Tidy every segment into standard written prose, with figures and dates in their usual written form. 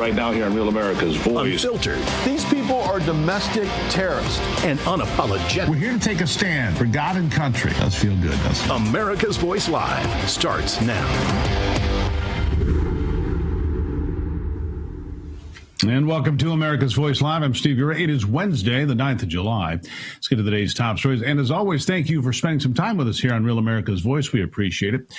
right now here on Real America's Voice. Unfiltered. These people are domestic terrorists. And unapologetic. We're here to take a stand for God and country. Does feel good, doesn't it? America's Voice Live starts now. And welcome to America's Voice Live. I'm Steve Ura. It is Wednesday, the 9th of July. Let's get to today's top stories. And as always, thank you for spending some time with us here on Real America's Voice. We appreciate it.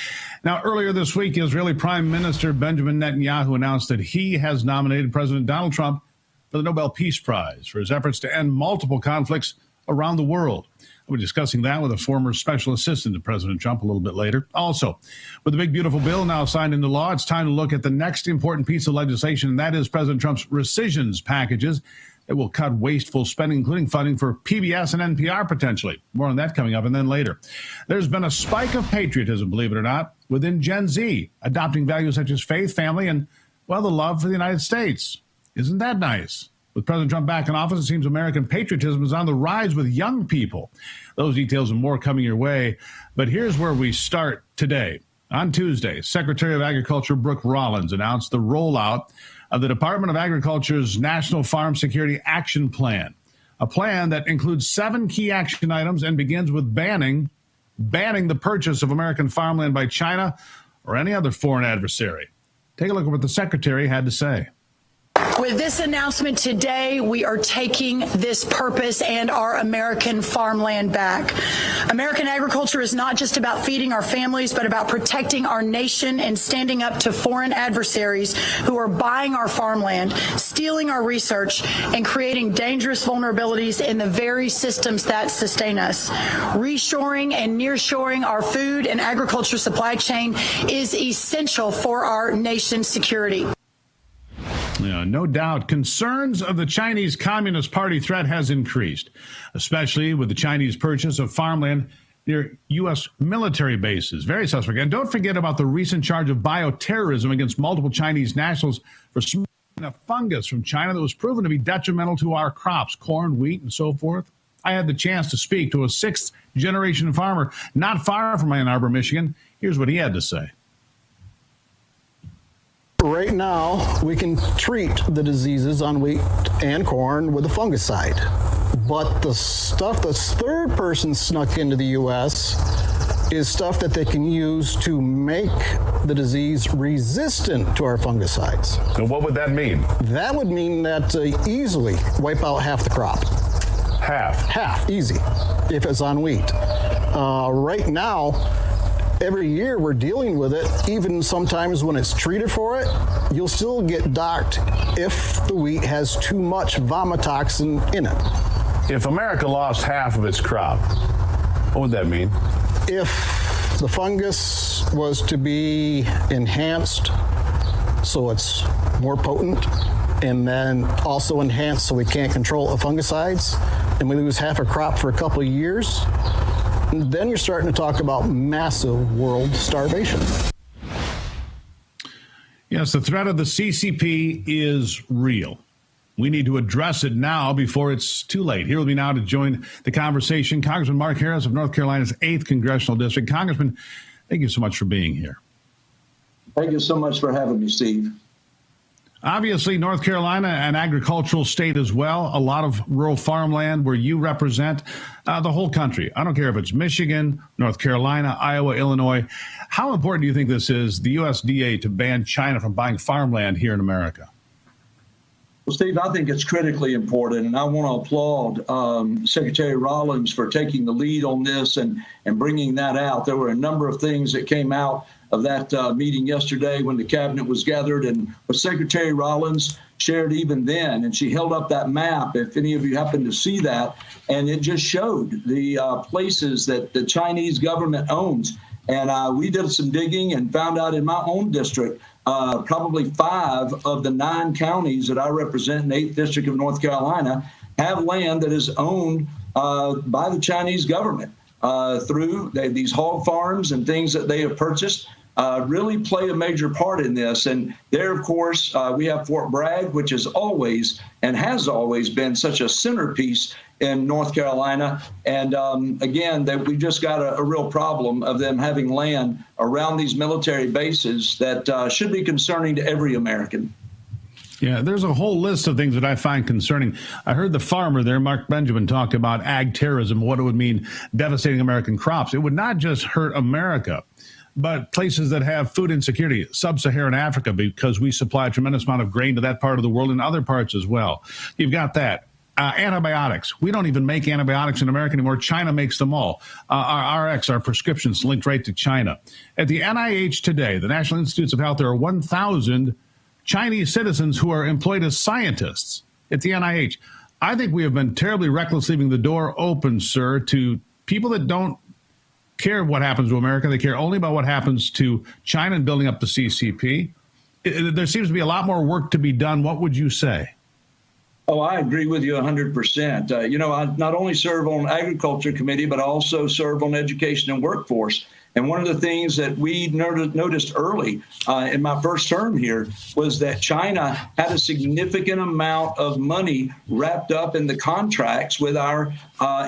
Now, earlier this week, Israeli Prime Minister Benjamin Netanyahu announced that he has nominated President Donald Trump for the Nobel Peace Prize for his efforts to end multiple conflicts around the world. We're discussing that with a former special assistant to President Trump a little bit later. Also, with the big, beautiful bill now signed into law, it's time to look at the next important piece of legislation, and that is President Trump's Recisions packages that will cut wasteful spending, including funding for PBS and NPR potentially. More on that coming up, and then later. There's been a spike of patriotism, believe it or not, within Gen Z, adopting values such as faith, family, and, well, the love for the United States. Isn't that nice? With President Trump back in office, it seems American patriotism is on the rise with young people. Those details and more coming your way. But here's where we start today. On Tuesday, Secretary of Agriculture Brooke Rollins announced the rollout of the Department of Agriculture's National Farm Security Action Plan, a plan that includes 7 key action items and begins with banning the purchase of American farmland by China or any other foreign adversary. Take a look at what the Secretary had to say. With this announcement today, we are taking this purpose and our American farmland back. American agriculture is not just about feeding our families, but about protecting our nation and standing up to foreign adversaries who are buying our farmland, stealing our research, and creating dangerous vulnerabilities in the very systems that sustain us. Reshoring and nearshoring our food and agriculture supply chain is essential for our nation's security. Yeah, no doubt. Concerns of the Chinese Communist Party threat has increased, especially with the Chinese purchase of farmland near U.S. military bases. Very suspect. And don't forget about the recent charge of bioterrorism against multiple Chinese nationals for smuggling a fungus from China that was proven to be detrimental to our crops, corn, wheat, and so forth. I had the chance to speak to a 6th-generation farmer not far from Ann Arbor, Michigan. Here's what he had to say. Right now, we can treat the diseases on wheat and corn with a fungicide. But the stuff that's third person snuck into the U.S. is stuff that they can use to make the disease resistant to our fungicides. So what would that mean? That would mean that easily wipe out half the crop. Half, easy, if it's on wheat. Right now, every year we're dealing with it. Even sometimes when it's treated for it, you'll still get docked if the wheat has too much vomitoxin in it. If America lost half of its crop, what would that mean? If the fungus was to be enhanced so it's more potent, and then also enhanced so we can't control the fungicides, and we lose half a crop for a couple of years, then you're starting to talk about massive world starvation. Yes, the threat of the CCP is real. We need to address it now before it's too late. Here with me now to join the conversation, Congressman Mark Harris of North Carolina's 8th Congressional District. Congressman, thank you so much for being here. Thank you so much for having me, Steve. Obviously, North Carolina, an agricultural state as well, a lot of rural farmland where you represent the whole country. I don't care if it's Michigan, North Carolina, Iowa, Illinois. How important do you think this is, the USDA, to ban China from buying farmland here in America? Well, Steve, I think it's critically important, and I want to applaud Secretary Rollins for taking the lead on this and bringing that out. There were a number of things that came out of that meeting yesterday when the cabinet was gathered, and what Secretary Rollins shared even then, and she held up that map, if any of you happen to see that, and it just showed the places that the Chinese government owns. And we did some digging and found out in my own district, probably 5 of the 9 counties that I represent in the 8th District of North Carolina have land that is owned by the Chinese government through these hog farms and things that they have purchased. Really play a major part in this. And there, of course, we have Fort Bragg, which is always and has always been such a centerpiece in North Carolina. And again, we've just got a real problem of them having land around these military bases that should be concerning to every American. Yeah, there's a whole list of things that I find concerning. I heard the farmer there, Mark Benjamin, talk about ag terrorism, what it would mean devastating American crops. It would not just hurt America, but places that have food insecurity, sub-Saharan Africa, because we supply a tremendous amount of grain to that part of the world and other parts as well. You've got that. Antibiotics. We don't even make antibiotics in America anymore. China makes them all. Our RX, our prescriptions linked right to China. At the NIH today, the National Institutes of Health, there are 1,000 Chinese citizens who are employed as scientists at the NIH. I think we have been terribly reckless leaving the door open, sir, to people that don't care what happens to America. They care only about what happens to China and building up the CCP. There seems to be a lot more work to be done. What would you say? Oh, I agree with you 100%. I not only serve on Agriculture Committee, but I also serve on Education and Workforce. And one of the things that we noticed early in my first term here was that China had a significant amount of money wrapped up in the contracts with our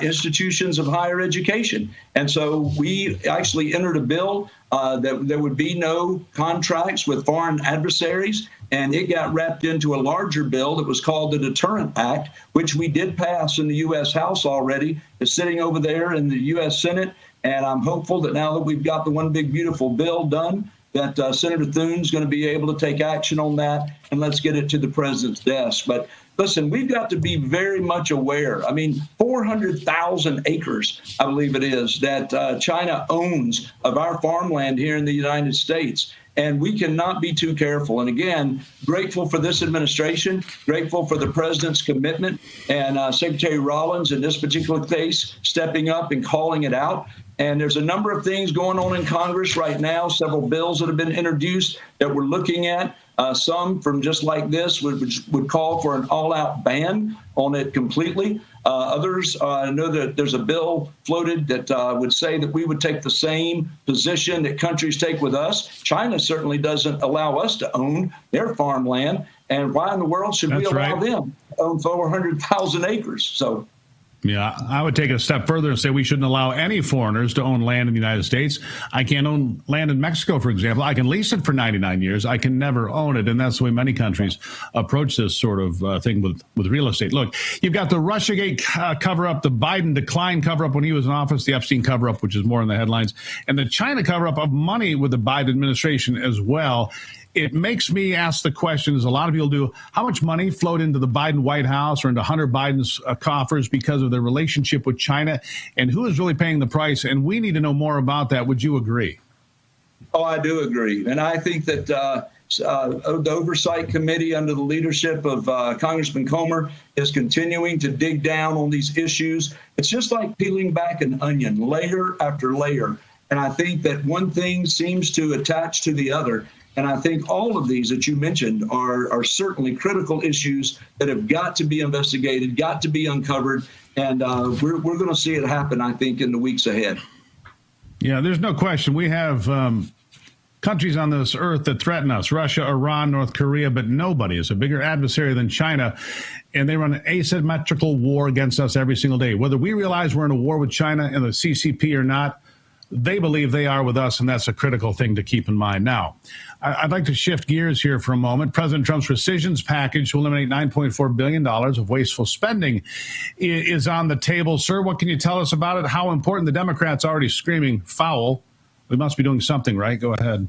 institutions of higher education. And so we actually entered a bill that there would be no contracts with foreign adversaries. And it got wrapped into a larger bill that was called the Deterrent Act, which we did pass in the U.S. House already. It's sitting over there in the U.S. Senate. And I'm hopeful that now that we've got the one big beautiful bill done, that Senator Thune's going to be able to take action on that, and let's get it to the president's desk. But listen, we've got to be very much aware. I mean, 400,000 acres, I believe it is, that China owns of our farmland here in the United States. And we cannot be too careful. And again, grateful for this administration, grateful for the president's commitment, and Secretary Rollins in this particular case stepping up and calling it out. And there's a number of things going on in Congress right now, several bills that have been introduced that we're looking at. Some from just like this would call for an all-out ban on it completely. Others, I know that there's a bill floated that would say that we would take the same position that countries take with us. China certainly doesn't allow us to own their farmland. And why in the world should we allow them to own 400,000 acres? So. Yeah, I would take it a step further and say we shouldn't allow any foreigners to own land in the United States. I can't own land in Mexico, for example. I can lease it for 99 years. I can never own it. And that's the way many countries approach this sort of thing with real estate. Look, you've got the Russiagate cover-up, the Biden decline cover-up when he was in office, the Epstein cover-up, which is more in the headlines, and the China cover-up of money with the Biden administration as well. It makes me ask the question, as a lot of people do, how much money flowed into the Biden White House or into Hunter Biden's coffers because of their relationship with China, and who is really paying the price? And we need to know more about that. Would you agree? Oh, I do agree. And I think that the Oversight Committee under the leadership of Congressman Comer is continuing to dig down on these issues. It's just like peeling back an onion, layer after layer. And I think that one thing seems to attach to the other. And I think all of these that you mentioned are certainly critical issues that have got to be investigated, got to be uncovered. And we're going to see it happen, I think, in the weeks ahead. Yeah, there's no question. We have countries on this earth that threaten us, Russia, Iran, North Korea, but nobody is a bigger adversary than China. And they run an asymmetrical war against us every single day. Whether we realize we're in a war with China and the CCP or not, they believe they are with us, and that's a critical thing to keep in mind. Now, I'd like to shift gears here for a moment. President Trump's Recisions package to eliminate $9.4 billion of wasteful spending is on the table. Sir, what can you tell us about it? How important? The Democrats already screaming foul. We must be doing something, right? Go ahead.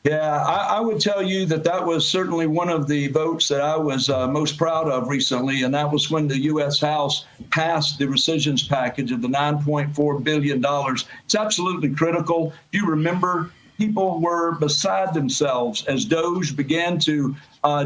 Yeah, I would tell you that was certainly one of the votes that I was most proud of recently, and that was when the U.S. House passed the Recisions package of the $9.4 billion. It's absolutely critical. If you remember, people were beside themselves as DOGE began to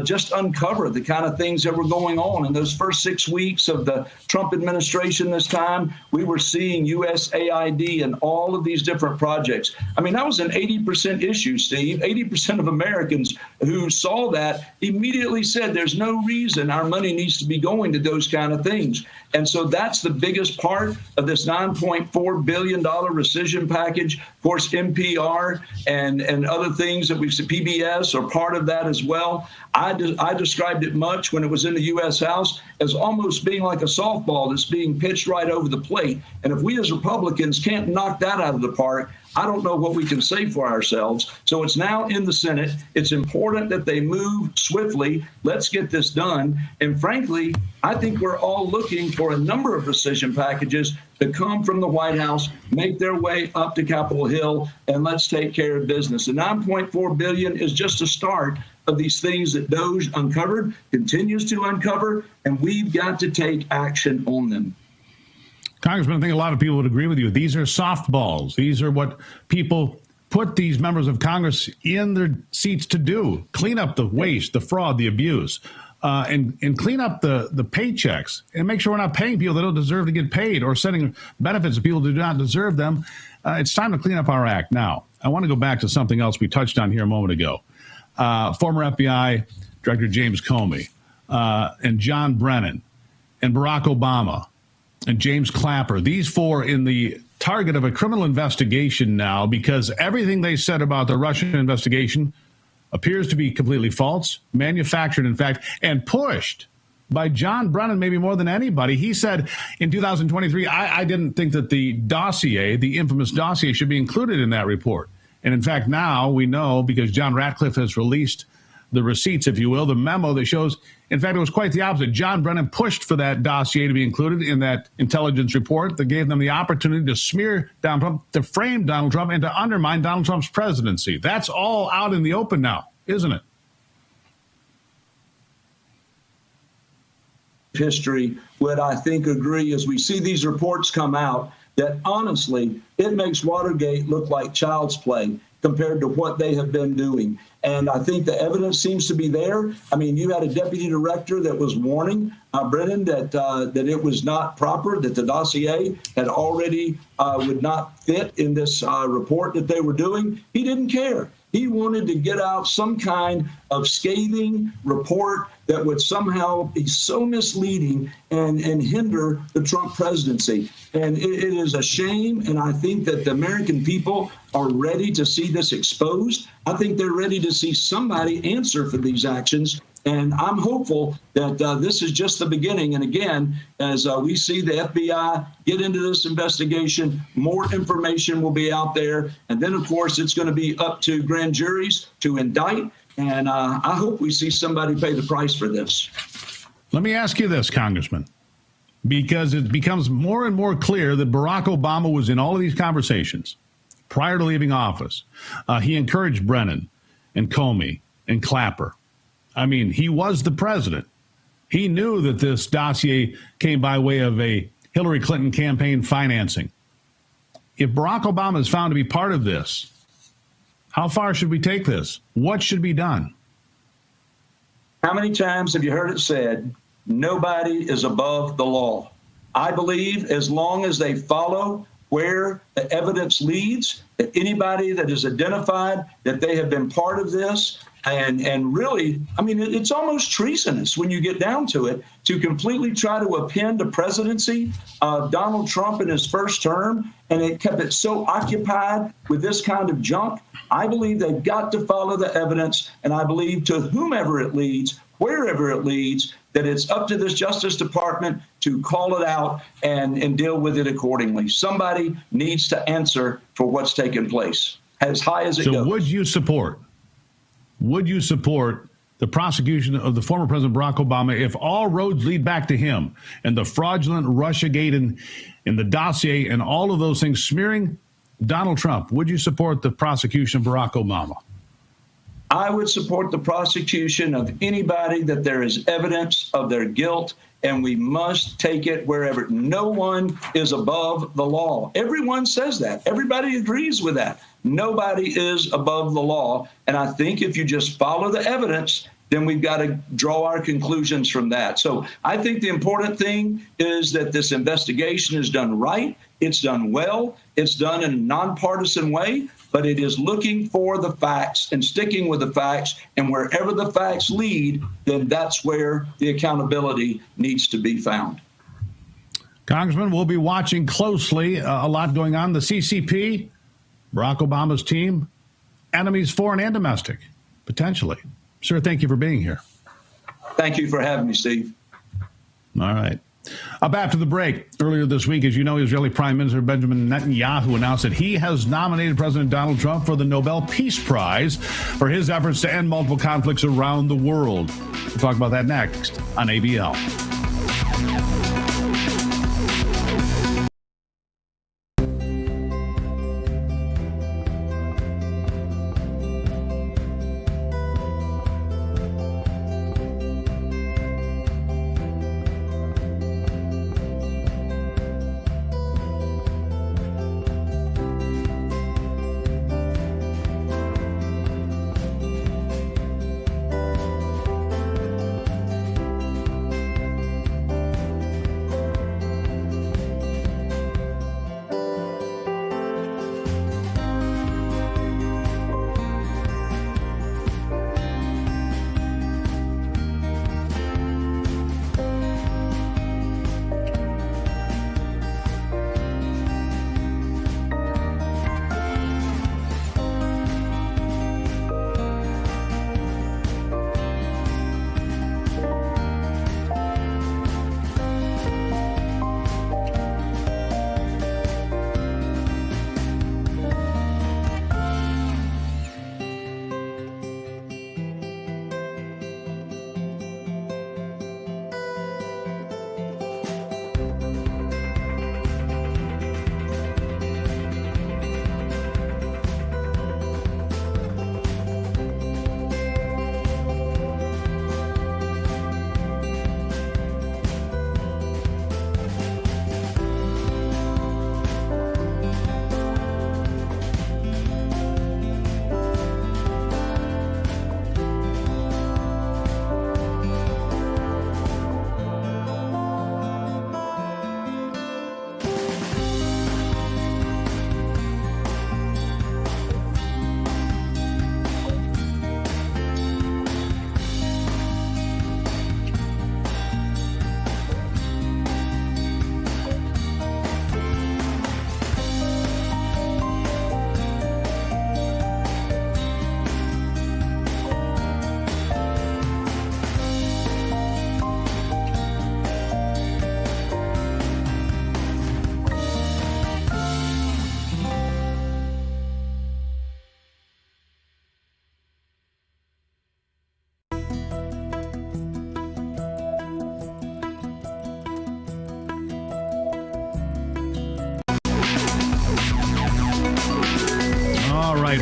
just uncover the kind of things that were going on. In those first 6 weeks of the Trump administration this time, we were seeing USAID and all of these different projects. I mean, that was an 80% issue, Steve. 80% of Americans who saw that immediately said there's no reason our money needs to be going to those kind of things. And so that's the biggest part of this $9.4 billion rescission package. Of course, NPR and other things that we've seen, PBS are part of that as well. I described it much when it was in the U.S. House as almost being like a softball that's being pitched right over the plate. And if we as Republicans can't knock that out of the park, I don't know what we can say for ourselves. So it's now in the Senate. It's important that they move swiftly. Let's get this done. And frankly, I think we're all looking for a number of rescission packages to come from the White House, make their way up to Capitol Hill, and let's take care of business. The $9.4 billion is just a start of these things that DOJ uncovered, continues to uncover, and we've got to take action on them. Congressman, I think a lot of people would agree with you. These are softballs. These are what people put these members of Congress in their seats to do. Clean up the waste, the fraud, the abuse, and clean up the paychecks and make sure we're not paying people that don't deserve to get paid or sending benefits to people who do not deserve them. It's time to clean up our act. Now, I want to go back to something else we touched on here a moment ago. Former FBI Director James Comey and John Brennan and Barack Obama and James Clapper, these four in the target of a criminal investigation now because everything they said about the Russian investigation appears to be completely false, manufactured, in fact, and pushed by John Brennan maybe more than anybody. He said in 2023, I didn't think that the dossier, the infamous dossier, should be included in that report. And in fact, now we know because John Ratcliffe has released the receipts, if you will, the memo that shows, in fact, it was quite the opposite. John Brennan pushed for that dossier to be included in that intelligence report that gave them the opportunity to smear Donald Trump, to frame Donald Trump, and to undermine Donald Trump's presidency. That's all out in the open now, isn't it? History would, I think, agree as we see these reports come out that honestly, it makes Watergate look like child's play compared to what they have been doing. And I think the evidence seems to be there. I mean, you had a deputy director that was warning Brennan that it was not proper, that the dossier had already would not fit in this report that they were doing. He didn't care. He wanted to get out some kind of scathing report that would somehow be so misleading and hinder the Trump presidency. And it is a shame. And I think that the American people are ready to see this exposed. I think they're ready to see somebody answer for these actions. And I'm hopeful that this is just the beginning. And again, as we see the FBI get into this investigation, more information will be out there. And then, of course, it's going to be up to grand juries to indict. And I hope we see somebody pay the price for this. Let me ask you this, Congressman, because it becomes more and more clear that Barack Obama was in all of these conversations prior to leaving office. He encouraged Brennan and Comey and Clapper. I mean, he was the president. He knew that this dossier came by way of a Hillary Clinton campaign financing. If Barack Obama is found to be part of this, how far should we take this? What should be done? How many times have you heard it said, nobody is above the law? I believe as long as they follow where the evidence leads, that anybody that is identified that they have been part of this, and really, I mean, it's almost treasonous when you get down to it, to completely try to append a presidency of Donald Trump in his first term, and it kept it so occupied with this kind of junk. I believe they've got to follow the evidence, and I believe to whomever it leads, wherever it leads, that it's up to this Justice Department to call it out and deal with it accordingly. Somebody needs to answer for what's taken place, as high as it goes. So would you support the prosecution of the former President Barack Obama if all roads lead back to him and the fraudulent Russiagate and the dossier and all of those things smearing Donald Trump? Would you support the prosecution of Barack Obama? I would support the prosecution of anybody that there is evidence of their guilt, and we must take it wherever. No one is above the law. Everyone says that. Everybody agrees with that. Nobody is above the law. And I think if you just follow the evidence, then we've got to draw our conclusions from that. So I think the important thing is that this investigation is done right. It's done well. It's done in a nonpartisan way, but it is looking for the facts and sticking with the facts. And wherever the facts lead, then that's where the accountability needs to be found. Congressman, we'll be watching closely. A lot going on. The CCP, Barack Obama's team, enemies foreign and domestic, potentially. Sir, thank you for being here. Thank you for having me, Steve. All right. Up after the break, earlier this week, as you know, Israeli Prime Minister Benjamin Netanyahu announced that he has nominated President Donald Trump for the Nobel Peace Prize for his efforts to end multiple conflicts around the world. We'll talk about that next on ABL.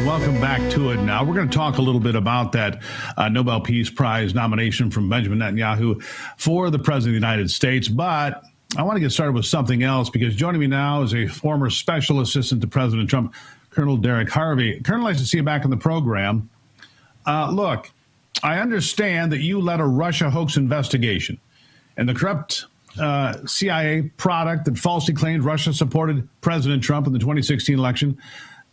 Welcome back to it now. We're going to talk a little bit about that Nobel Peace Prize nomination from Benjamin Netanyahu for the President of the United States. But I want to get started with something else, because joining me now is a former special assistant to President Trump, Colonel Derek Harvey. Colonel, nice to see you back in the program. Look, I understand that you led a Russia hoax investigation and the corrupt CIA product that falsely claimed Russia supported President Trump in the 2016 election.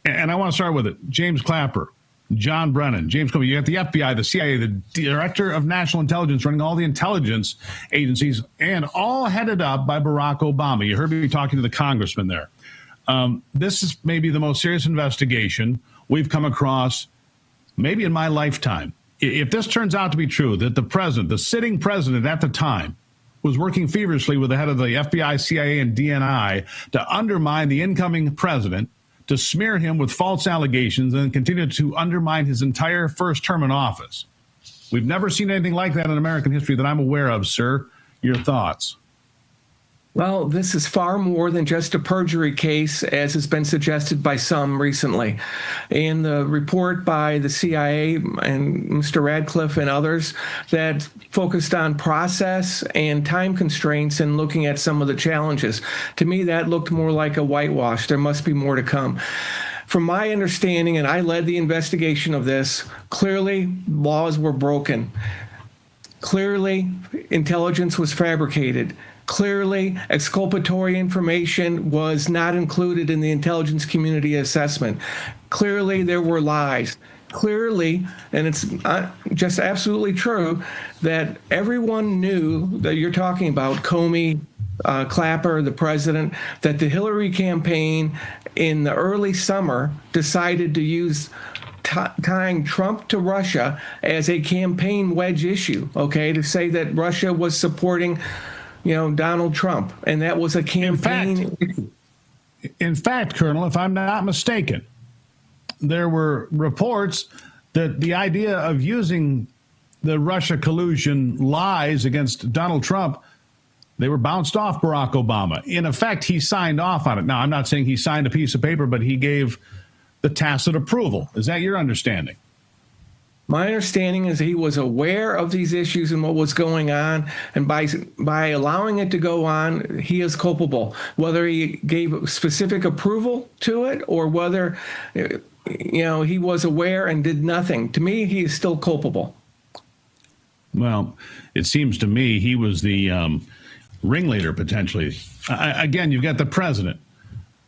And I want to start with it. James Clapper, John Brennan, James Comey. You got the FBI, the CIA, the Director of National Intelligence running all the intelligence agencies, and all headed up by Barack Obama. You heard me talking to the congressman there. This is maybe the most serious investigation we've come across maybe in my lifetime. If this turns out to be true, that the president, the sitting president at the time, was working feverishly with the head of the FBI, CIA, and DNI to undermine the incoming president, to smear him with false allegations, and continue to undermine his entire first term in office. We've never seen anything like that in American history that I'm aware of, sir. Your thoughts? Well, this is far more than just a perjury case, as has been suggested by some recently. In the report by the CIA and Mr. Radcliffe and others that focused on process and time constraints and looking at some of the challenges, to me that looked more like a whitewash. There must be more to come. From my understanding, and I led the investigation of this, clearly laws were broken. Clearly, intelligence was fabricated. Clearly, exculpatory information was not included in the intelligence community assessment. Clearly, there were lies. Clearly, and it's just absolutely true, that everyone knew that you're talking about, Comey, Clapper, the president, that the Hillary campaign in the early summer decided to use tying Trump to Russia as a campaign wedge issue, okay, to say that Russia was supporting Donald Trump, and that was a campaign. In fact, Colonel, if I'm not mistaken, there were reports that the idea of using the Russia collusion lies against Donald Trump, they were bounced off Barack Obama. In effect, he signed off on it. Now, I'm not saying he signed a piece of paper, but he gave the tacit approval. Is that your understanding? My understanding is he was aware of these issues and what was going on, and by allowing it to go on, he is culpable. Whether he gave specific approval to it or whether he was aware and did nothing, to me, he is still culpable. Well, it seems to me he was the ringleader, potentially. Again, you've got the president,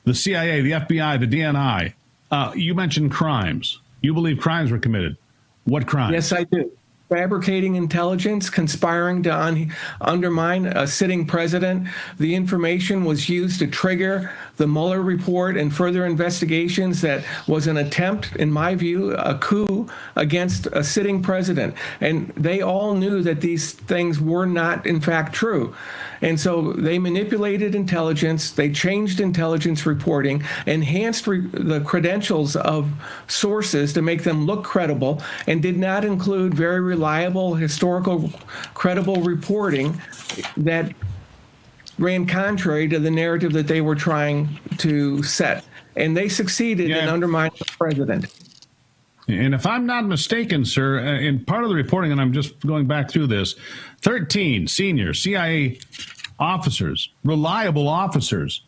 the CIA, the FBI, the DNI. You mentioned crimes. You believe crimes were committed. What crimes? Yes, I do. Fabricating intelligence, conspiring to undermine a sitting president. The information was used to trigger the Mueller report and further investigations that was an attempt, in my view, a coup against a sitting president. And they all knew that these things were not, in fact, true. And so they manipulated intelligence, they changed intelligence reporting, enhanced the credentials of sources to make them look credible, and did not include very reliable, historical, credible reporting that ran contrary to the narrative that they were trying to set. And they succeeded in undermining the president. And if I'm not mistaken, sir, in part of the reporting, and I'm just going back through this, 13 senior CIA officers, reliable officers,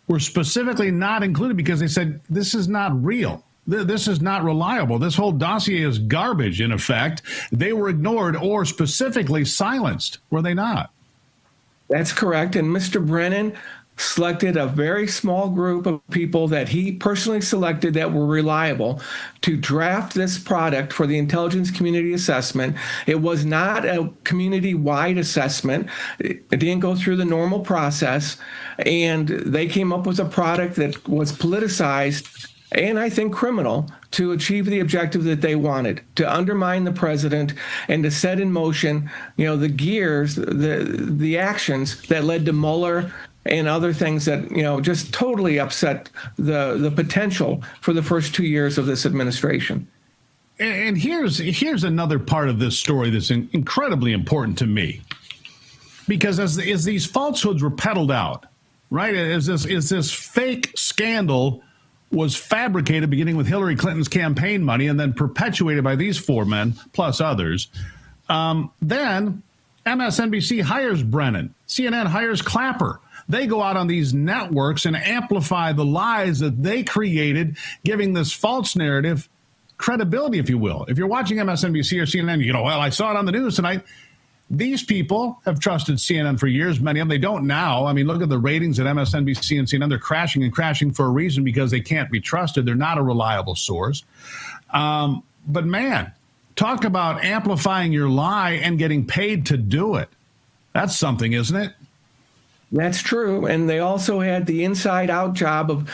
were specifically not included because they said, this is not real. This is not reliable. This whole dossier is garbage, in effect. They were ignored or specifically silenced, were they not? That's correct. And Mr. Brennan selected a very small group of people that he personally selected that were reliable to draft this product for the intelligence community assessment. It was not a community-wide assessment. It didn't go through the normal process, and they came up with a product that was politicized and I think criminal to achieve the objective that they wanted, to undermine the president and to set in motion, the gears, the actions that led to Mueller and other things that, just totally upset the potential for the first 2 years of this administration. And here's another part of this story that's incredibly important to me, because as these falsehoods were peddled out, right, as this fake scandal was fabricated, beginning with Hillary Clinton's campaign money and then perpetuated by these four men plus others, then MSNBC hires Brennan, CNN hires Clapper. They go out on these networks and amplify the lies that they created, giving this false narrative credibility, if you will. If you're watching MSNBC or CNN, well, I saw it on the news tonight. These people have trusted CNN for years. Many of them, they don't now. I mean, look at the ratings at MSNBC and CNN. They're crashing and crashing for a reason, because they can't be trusted. They're not a reliable source. But man, talk about amplifying your lie and getting paid to do it. That's something, isn't it? That's true. And they also had the inside-out job of,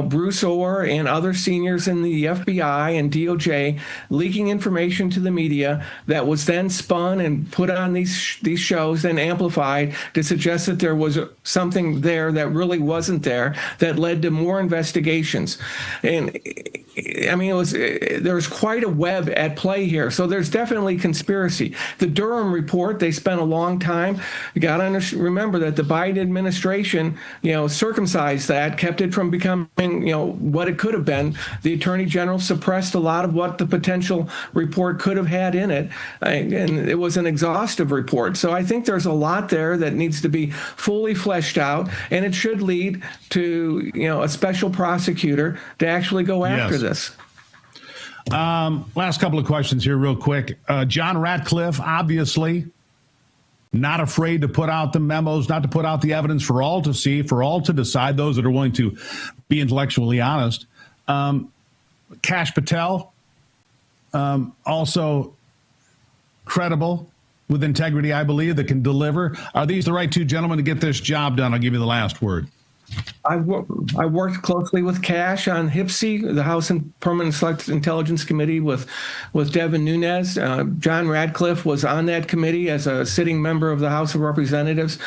Bruce Orr and other seniors in the FBI and DOJ leaking information to the media that was then spun and put on these shows and amplified to suggest that there was something there that really wasn't there, that led to more investigations. And I mean, there was quite a web at play here. So there's definitely conspiracy. The Durham report, they spent a long time. You got to remember that the Biden administration, circumcised that, kept it from becoming, what it could have been. The Attorney General suppressed a lot of what the potential report could have had in it, and it was an exhaustive report. So I think there's a lot there that needs to be fully fleshed out, and it should lead to, a special prosecutor to actually go after this. Last couple of questions here real quick. John Ratcliffe, obviously not afraid to put out the memos, not to put out the evidence for all to see, for all to decide, those that are willing to be intellectually honest. Kash Patel, also credible, with integrity, I believe, that can deliver. Are these the right two gentlemen to get this job done? I'll give you the last word. I worked closely with Cash on HPSI, the House and Permanent Select Intelligence Committee, with Devin Nunes. John Radcliffe was on that committee as a sitting member of the House of Representatives.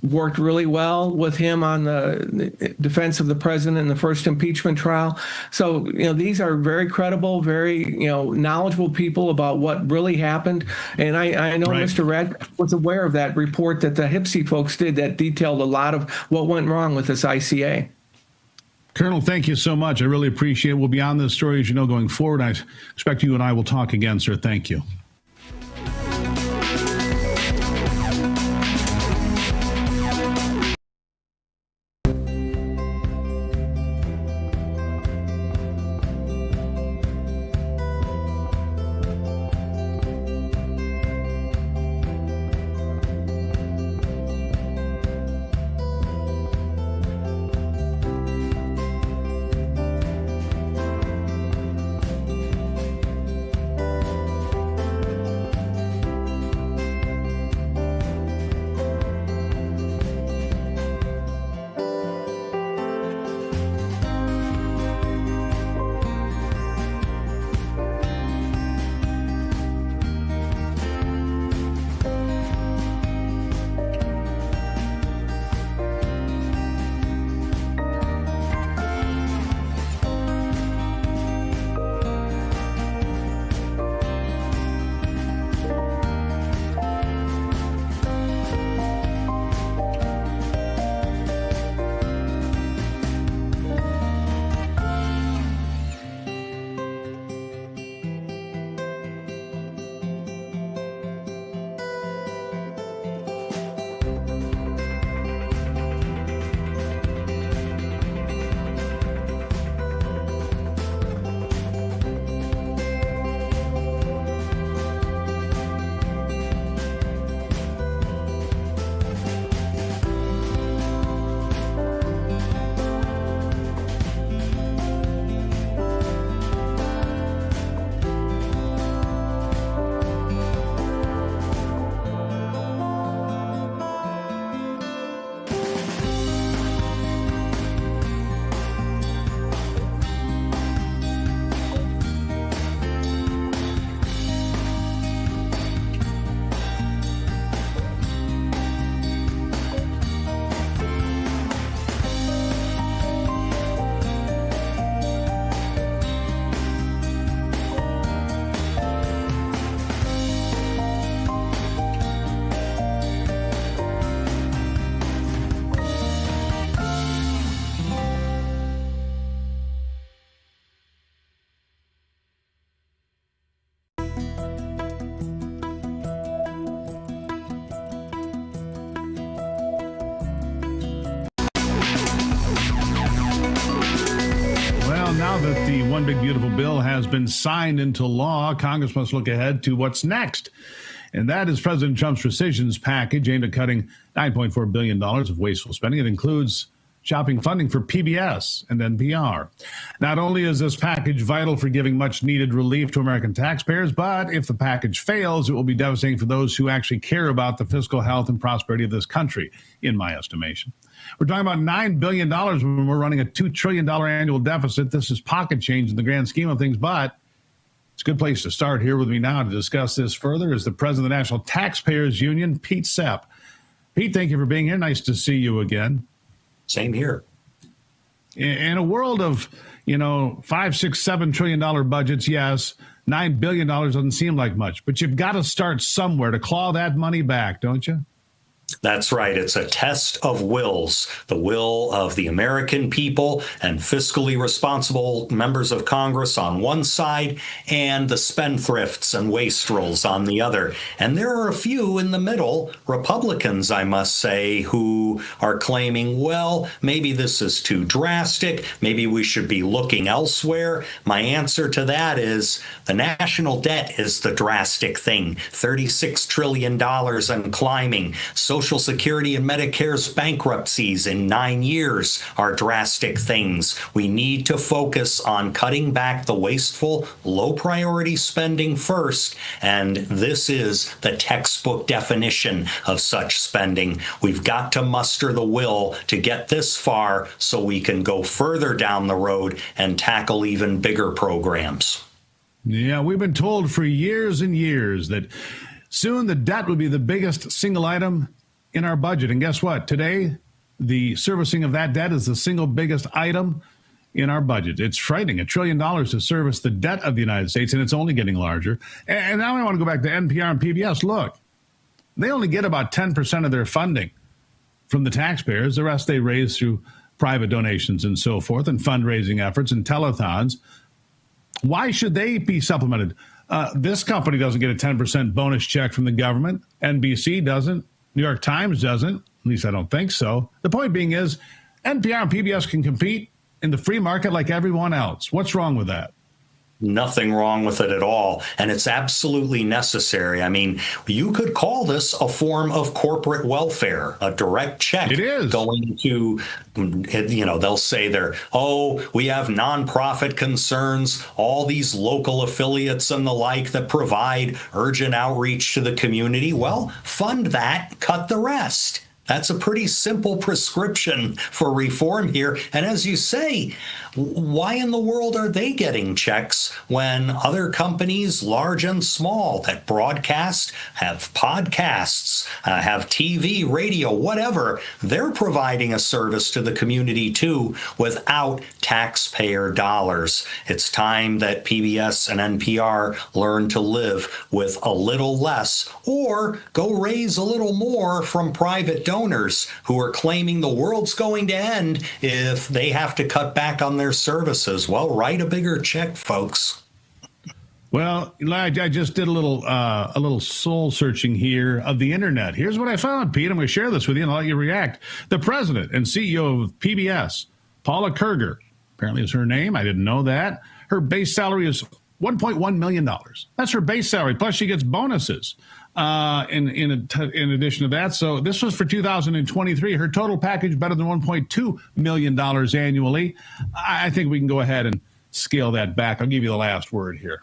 Worked really well with him on the defense of the president in the first impeachment trial. So, these are very credible, very, knowledgeable people about what really happened. And I know Right. Mr. Radcliffe was aware of that report that the HPSI folks did that detailed a lot of what went wrong with this ICA. Colonel, thank you so much. I really appreciate it. We'll be on this story, as you know, going forward. I expect you and I will talk again, sir. Thank you. Now that the One Big Beautiful Bill has been signed into law, Congress must look ahead to what's next. And that is President Trump's Recisions package aimed at cutting $9.4 billion of wasteful spending. It includes chopping funding for PBS and NPR. Not only is this package vital for giving much needed relief to American taxpayers, but if the package fails, it will be devastating for those who actually care about the fiscal health and prosperity of this country, in my estimation. We're talking about $9 billion when we're running a $2 trillion annual deficit. This is pocket change in the grand scheme of things, but it's a good place to start. Here with me now to discuss this further is the president of the National Taxpayers Union, Pete Sepp. Pete, thank you for being here. Nice to see you again. Same here. In a world of, $5, $6, $7 trillion budgets, yes, $9 billion doesn't seem like much, but you've got to start somewhere to claw that money back, don't you? That's right. It's a test of wills, the will of the American people and fiscally responsible members of Congress on one side and the spendthrifts and wastrels on the other. And there are a few in the middle, Republicans, I must say, who are claiming, well, maybe this is too drastic. Maybe we should be looking elsewhere. My answer to that is the national debt is the drastic thing, $36 trillion and climbing. Social Social Security and Medicare's bankruptcies in 9 years are drastic things. We need to focus on cutting back the wasteful, low-priority spending first, and this is the textbook definition of such spending. We've got to muster the will to get this far so we can go further down the road and tackle even bigger programs. Yeah, we've been told for years and years that soon the debt would be the biggest single item in our budget. And guess what? Today, the servicing of that debt is the single biggest item in our budget. It's frightening. $1 trillion to service the debt of the United States, and it's only getting larger. And now I want to go back to NPR and PBS. Look, they only get about 10% of their funding from the taxpayers. The rest they raise through private donations and so forth, and fundraising efforts and telethons. Why should they be supplemented? This company doesn't get a 10% bonus check from the government. NBC doesn't. New York Times doesn't. At least I don't think so. The point being is NPR and PBS can compete in the free market like everyone else. What's wrong with that? Nothing wrong with it at all. And it's absolutely necessary. I mean, you could call this a form of corporate welfare, a direct check. It is. Going to, they'll say we have nonprofit concerns, all these local affiliates and the like that provide urgent outreach to the community. Well, fund that, cut the rest. That's a pretty simple prescription for reform here. And as you say, why in the world are they getting checks when other companies, large and small, that broadcast, have podcasts, have TV, radio, whatever, they're providing a service to the community too without taxpayer dollars? It's time that PBS and NPR learn to live with a little less or go raise a little more from private donors who are claiming the world's going to end if they have to cut back on their services. Well, write a bigger check, folks. Well, Elijah, I just did a little soul searching here of the internet. Here's what I found, Pete. I'm going to share this with you and I'll let you react. The president and CEO of PBS, Paula Kerger, apparently is her name. I didn't know that. Her base salary is $1.1 million. That's her base salary. Plus she gets bonuses in addition to that. So this was for 2023. Her total package better than $1.2 million annually. I think we can go ahead and scale that back. I'll give you the last word here.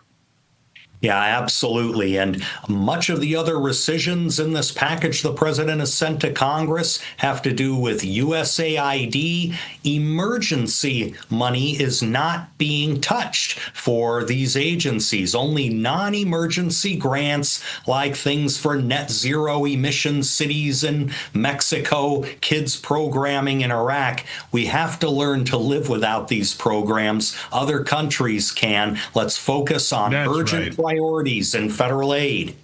Yeah, absolutely. And much of the other rescissions in this package the president has sent to Congress have to do with USAID. Emergency money is not being touched for these agencies. Only non-emergency grants like things for net zero emission cities in Mexico, kids programming in Iraq. We have to learn to live without these programs. Other countries can. Let's focus on urgent priorities in federal aid.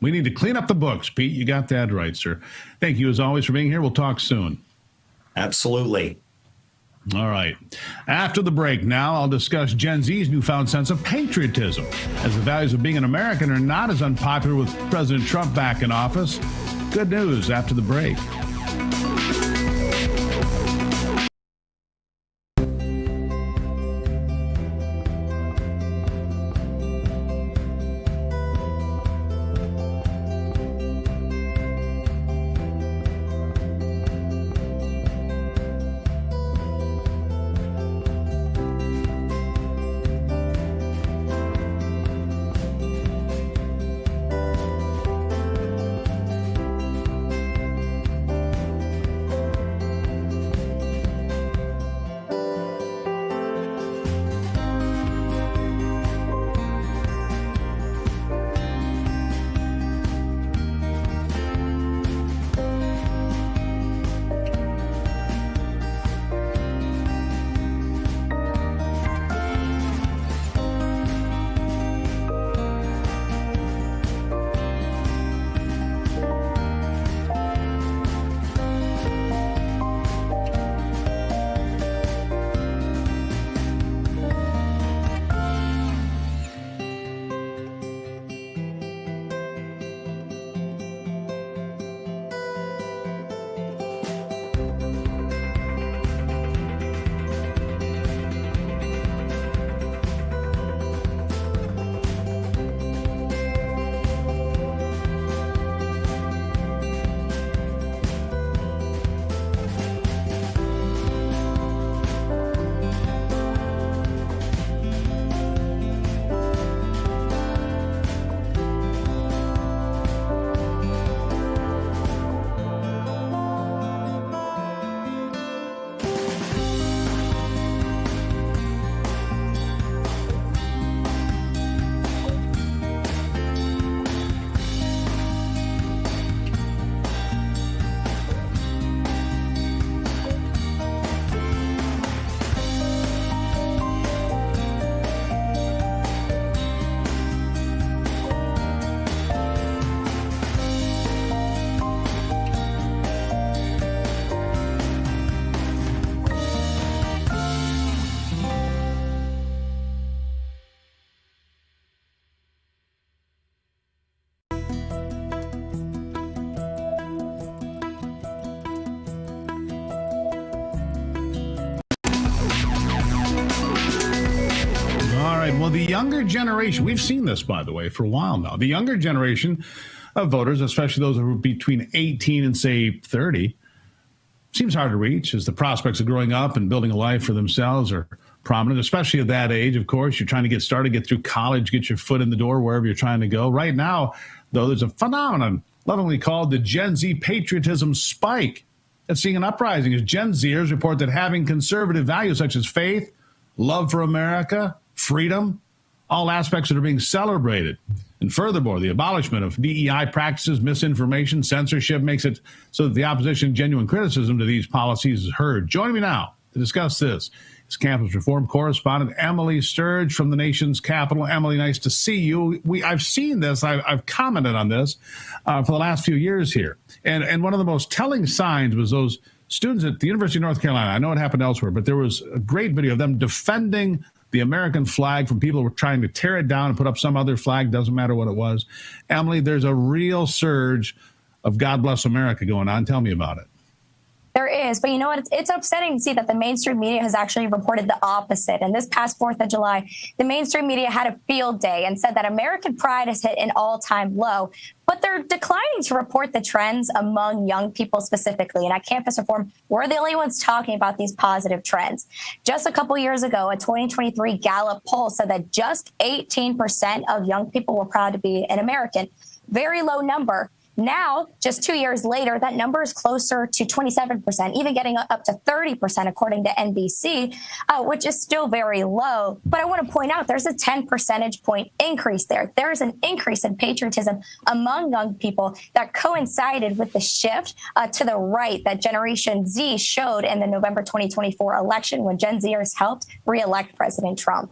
We need to clean up the books, Pete. You got that right, sir. Thank you, as always, for being here. We'll talk soon. Absolutely. All right. After the break now, I'll discuss Gen Z's newfound sense of patriotism, as the values of being an American are not as unpopular with President Trump back in office. Good news after the break. younger generation, we've seen this, by the way, for a while now. The younger generation of voters, especially those who are between 18 and, say, 30, seems hard to reach as the prospects of growing up and building a life for themselves are prominent, especially at that age. Of course, you're trying to get started, get through college, get your foot in the door wherever you're trying to go. Right now, though, there's a phenomenon lovingly called the Gen Z patriotism spike. It's seeing an uprising as Gen Zers report that having conservative values such as faith, love for America, freedom, all aspects that are being celebrated. And furthermore, the abolishment of DEI practices, misinformation, censorship makes it so that the opposition genuine criticism to these policies is heard. Joining me now to discuss this is campus reform correspondent Emily Sturge from the nation's capital. Emily, nice to see you. I've seen this. I've commented on this for the last few years here. And one of the most telling signs was those students at the University of North Carolina. I know it happened elsewhere, but there was a great video of them defending the American flag from people who were trying to tear it down and put up some other flag. Doesn't matter what it was. Emily, there's a real surge of God Bless America going on. Tell me about it. There is, but you know what? It's upsetting to see that the mainstream media has actually reported the opposite. And this past 4th of July, the mainstream media had a field day and said that American pride has hit an all-time low. But they're declining to report the trends among young people specifically. And at Campus Reform, we're the only ones talking about these positive trends. Just a couple years ago, a 2023 Gallup poll said that just 18% of young people were proud to be an American. Very low number. Now, just 2 years later, that number is closer to 27%, even getting up to 30%, according to NBC, which is still very low. But I want to point out there's a 10 percentage point increase there. There is an increase in patriotism among young people that coincided with the shift to the right that Generation Z showed in the November 2024 election when Gen Zers helped reelect President Trump.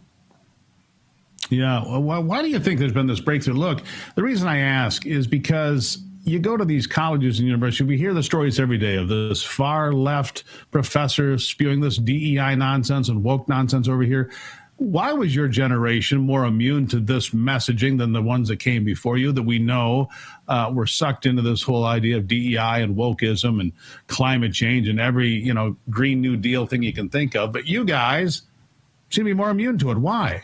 Yeah. Well, why do you think there's been this breakthrough? Look, the reason I ask is because you go to these colleges and universities, we hear the stories every day of this far left professor spewing this DEI nonsense and woke nonsense over here. Why was your generation more immune to this messaging than the ones that came before you that we know were sucked into this whole idea of DEI and wokeism and climate change and every, Green New Deal thing you can think of? But you guys seem to be more immune to it. Why?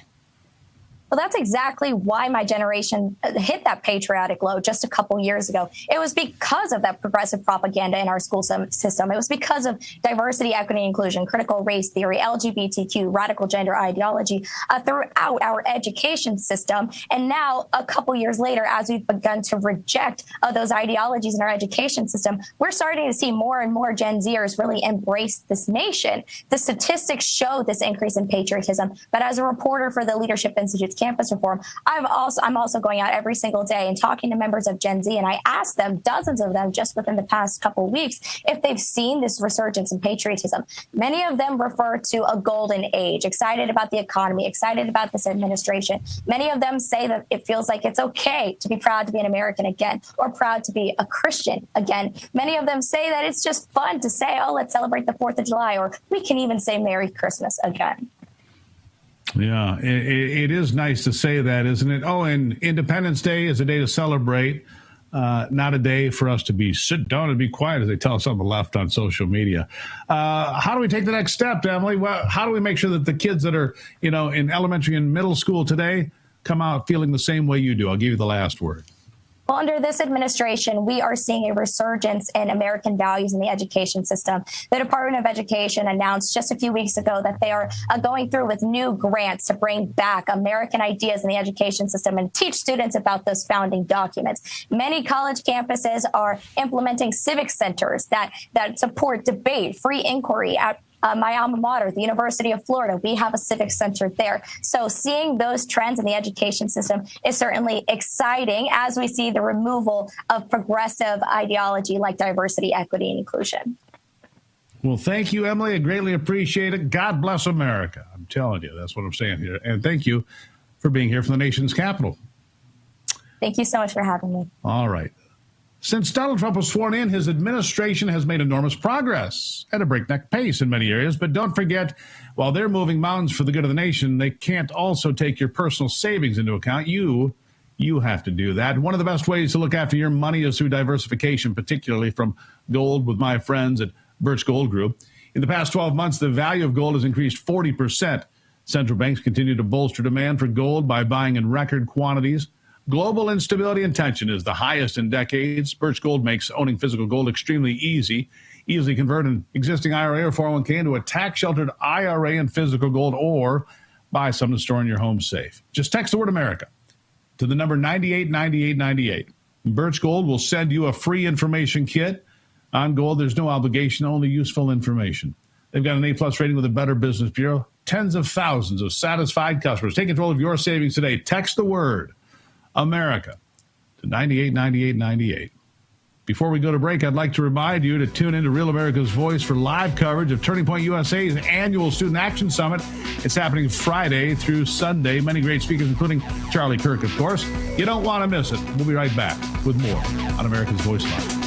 Well, that's exactly why my generation hit that patriotic low just a couple years ago. It was because of that progressive propaganda in our school system. It was because of diversity, equity, inclusion, critical race theory, LGBTQ, radical gender ideology throughout our education system. And now, a couple years later, as we've begun to reject those ideologies in our education system, we're starting to see more and more Gen Zers really embrace this nation. The statistics show this increase in patriotism. But as a reporter for the Leadership Institute's Campus Reform, I'm also going out every single day and talking to members of Gen Z, and I asked them, dozens of them just within the past couple of weeks, if they've seen this resurgence in patriotism. Many of them refer to a golden age, excited about the economy, excited about this administration. Many of them say that it feels like it's okay to be proud to be an American again, or proud to be a Christian again. Many of them say that it's just fun to say, oh, let's celebrate the 4th of July, or we can even say Merry Christmas again. Yeah, it is nice to say that, isn't it? Oh, and Independence Day is a day to celebrate, not a day for us to be sit down and be quiet, as they tell us on the left on social media. How do we take the next step, Emily? Well, how do we make sure that the kids that are, in elementary and middle school today come out feeling the same way you do? I'll give you the last word. Well, under this administration, we are seeing a resurgence in American values in the education system. The Department of Education announced just a few weeks ago that they are going through with new grants to bring back American ideas in the education system and teach students about those founding documents. Many college campuses are implementing civic centers that support debate, free inquiry. At my alma mater, the University of Florida, we have a civic center there. So seeing those trends in the education system is certainly exciting as we see the removal of progressive ideology like diversity, equity, and inclusion. Well, thank you, Emily. I greatly appreciate it. God bless America. I'm telling you, that's what I'm saying here. And thank you for being here from the nation's capital. Thank you so much for having me. All right. Since Donald Trump was sworn in, his administration has made enormous progress at a breakneck pace in many areas. But don't forget, while they're moving mountains for the good of the nation, they can't also take your personal savings into account. You have to do that. One of the best ways to look after your money is through diversification, particularly from gold with my friends at Birch Gold Group. In the past 12 months, the value of gold has increased 40%. Central banks continue to bolster demand for gold by buying in record quantities. Global instability and tension is the highest in decades. Birch Gold makes owning physical gold extremely easy. Easily convert an existing IRA or 401k into a tax-sheltered IRA in physical gold, or buy some to store in your home safe. Just text the word America to the number 989898. Birch Gold will send you a free information kit on gold. There's no obligation, only useful information. They've got an A-plus rating with the Better Business Bureau. Tens of thousands of satisfied customers. Take control of your savings today. Text the word America to 989898. Before we go to break, I'd like to remind you to tune into Real America's Voice for live coverage of Turning Point USA's annual Student Action Summit. It's happening Friday through Sunday. Many great speakers, including Charlie Kirk, of course. You don't want to miss it. We'll be right back with more on America's Voice Live.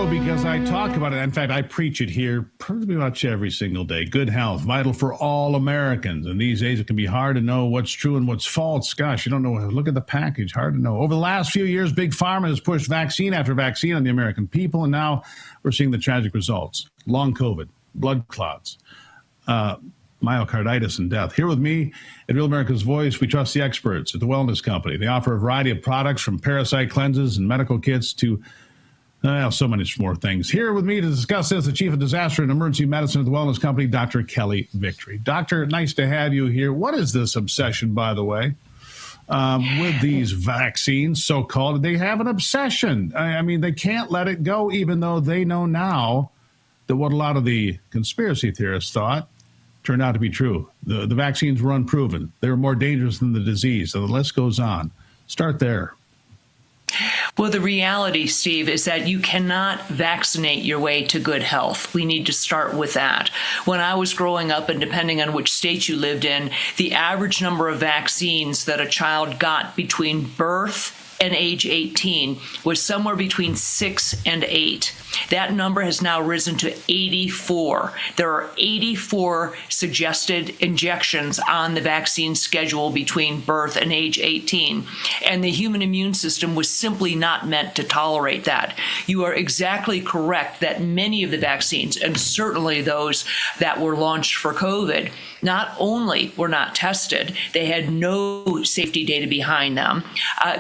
Because I talk about it. In fact, I preach it here pretty much every single day. Good health, vital for all Americans. And these days, it can be hard to know what's true and what's false. Gosh, you don't know. Look at the package. Hard to know. Over the last few years, Big Pharma has pushed vaccine after vaccine on the American people. And now we're seeing the tragic results. Long COVID, blood clots, myocarditis, and death. Here with me at Real America's Voice, we trust the experts at the Wellness Company. They offer a variety of products from parasite cleanses and medical kits to so many more things. Here with me to discuss this, the Chief of Disaster and Emergency Medicine at the Wellness Company, Dr. Kelly Victory. Doctor, nice to have you here. What is this obsession, by the way, with these vaccines, so-called? They have an obsession. I mean, they can't let it go, even though they know now that what a lot of the conspiracy theorists thought turned out to be true. The vaccines were unproven. They were more dangerous than the disease. So the list goes on. Start there. Well, the reality, Steve, is that you cannot vaccinate your way to good health. We need to start with that. When I was growing up, and depending on which state you lived in, the average number of vaccines that a child got between birth and age 18 was somewhere between 6 and 8. That number has now risen to 84. There are 84 suggested injections on the vaccine schedule between birth and age 18. And the human immune system was simply not meant to tolerate that. You are exactly correct that many of the vaccines, and certainly those that were launched for COVID, not only were not tested, they had no safety data behind them,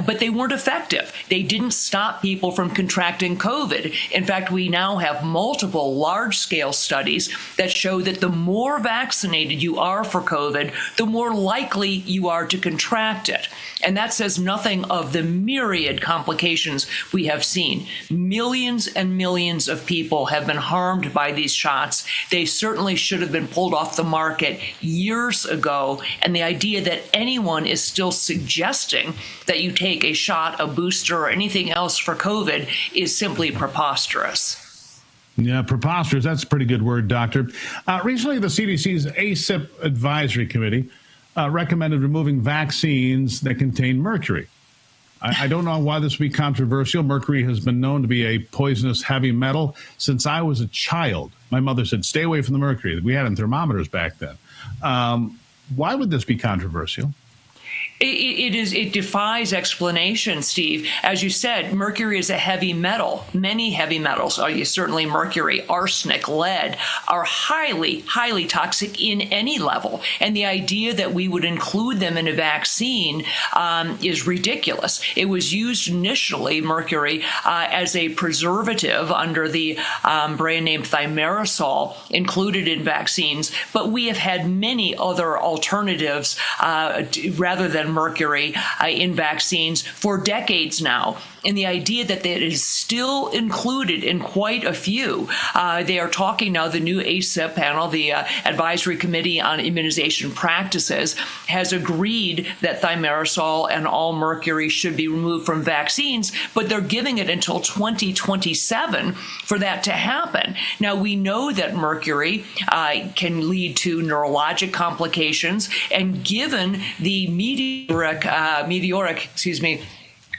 but they weren't effective. They didn't stop people from contracting COVID. In fact, we now have multiple large-scale studies that show that the more vaccinated you are for COVID, the more likely you are to contract it. And that says nothing of the myriad complications we have seen. Millions and millions of people have been harmed by these shots. They certainly should have been pulled off the market years ago. And the idea that anyone is still suggesting that you take a shot, a booster, or anything else for COVID is simply preposterous. Yeah, preposterous. That's a pretty good word, Doctor. Recently, the CDC's ACIP Advisory Committee recommended removing vaccines that contain mercury. I don't know why this would be controversial. Mercury has been known to be a poisonous heavy metal since I was a child. My mother said, stay away from the mercury. We had in thermometers back then. Why would this be controversial? It defies explanation, Steve. As you said, mercury is a heavy metal. Many heavy metals, certainly mercury, arsenic, lead, are highly, highly toxic in any level. And the idea that we would include them in a vaccine is ridiculous. It was used initially, mercury, as a preservative under the brand name thimerosal, included in vaccines. But we have had many other alternatives rather than mercury in vaccines for decades now. And the idea that it is still included in quite a few. They are talking now, the new ACIP panel, the Advisory Committee on Immunization Practices, has agreed that thimerosal and all mercury should be removed from vaccines, but they're giving it until 2027 for that to happen. Now, we know that mercury can lead to neurologic complications, and given the meteoric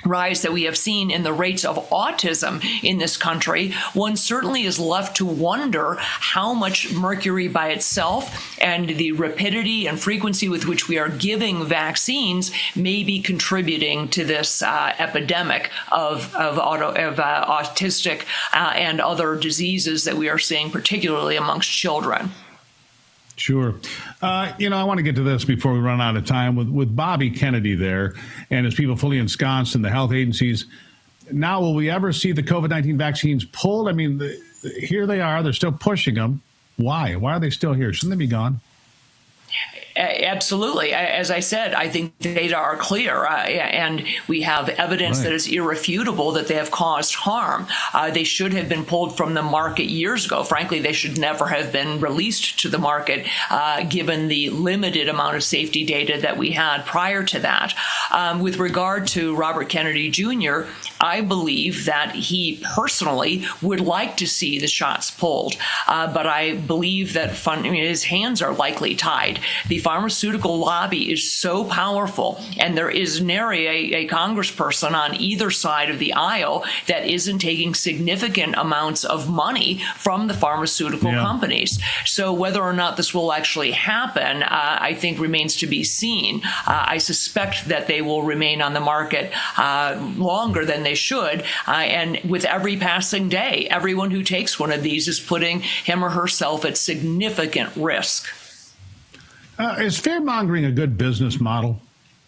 rise that we have seen in the rates of autism in this country, one certainly is left to wonder how much mercury by itself and the rapidity and frequency with which we are giving vaccines may be contributing to this epidemic of autistic and other diseases that we are seeing, particularly amongst children. Sure. I want to get to this before we run out of time with Bobby Kennedy there and his people fully ensconced in the health agencies. Now, will we ever see the COVID-19 vaccines pulled? I mean, here they are. They're still pushing them. Why? Why are they still here? Shouldn't they be gone? Absolutely. As I said, I think the data are clear, and we have evidence that is irrefutable that they have caused harm. They should have been pulled from the market years ago. Frankly, they should never have been released to the market, given the limited amount of safety data that we had prior to that. With regard to Robert Kennedy Jr., I believe that he personally would like to see the shots pulled, but I believe that his hands are likely tied. The pharmaceutical lobby is so powerful, and there is nary a congressperson on either side of the aisle that isn't taking significant amounts of money from the pharmaceutical companies. So whether or not this will actually happen, I think remains to be seen. I suspect that they will remain on the market longer than they should, and with every passing day, everyone who takes one of these is putting him or herself at significant risk. Is fear-mongering a good business model?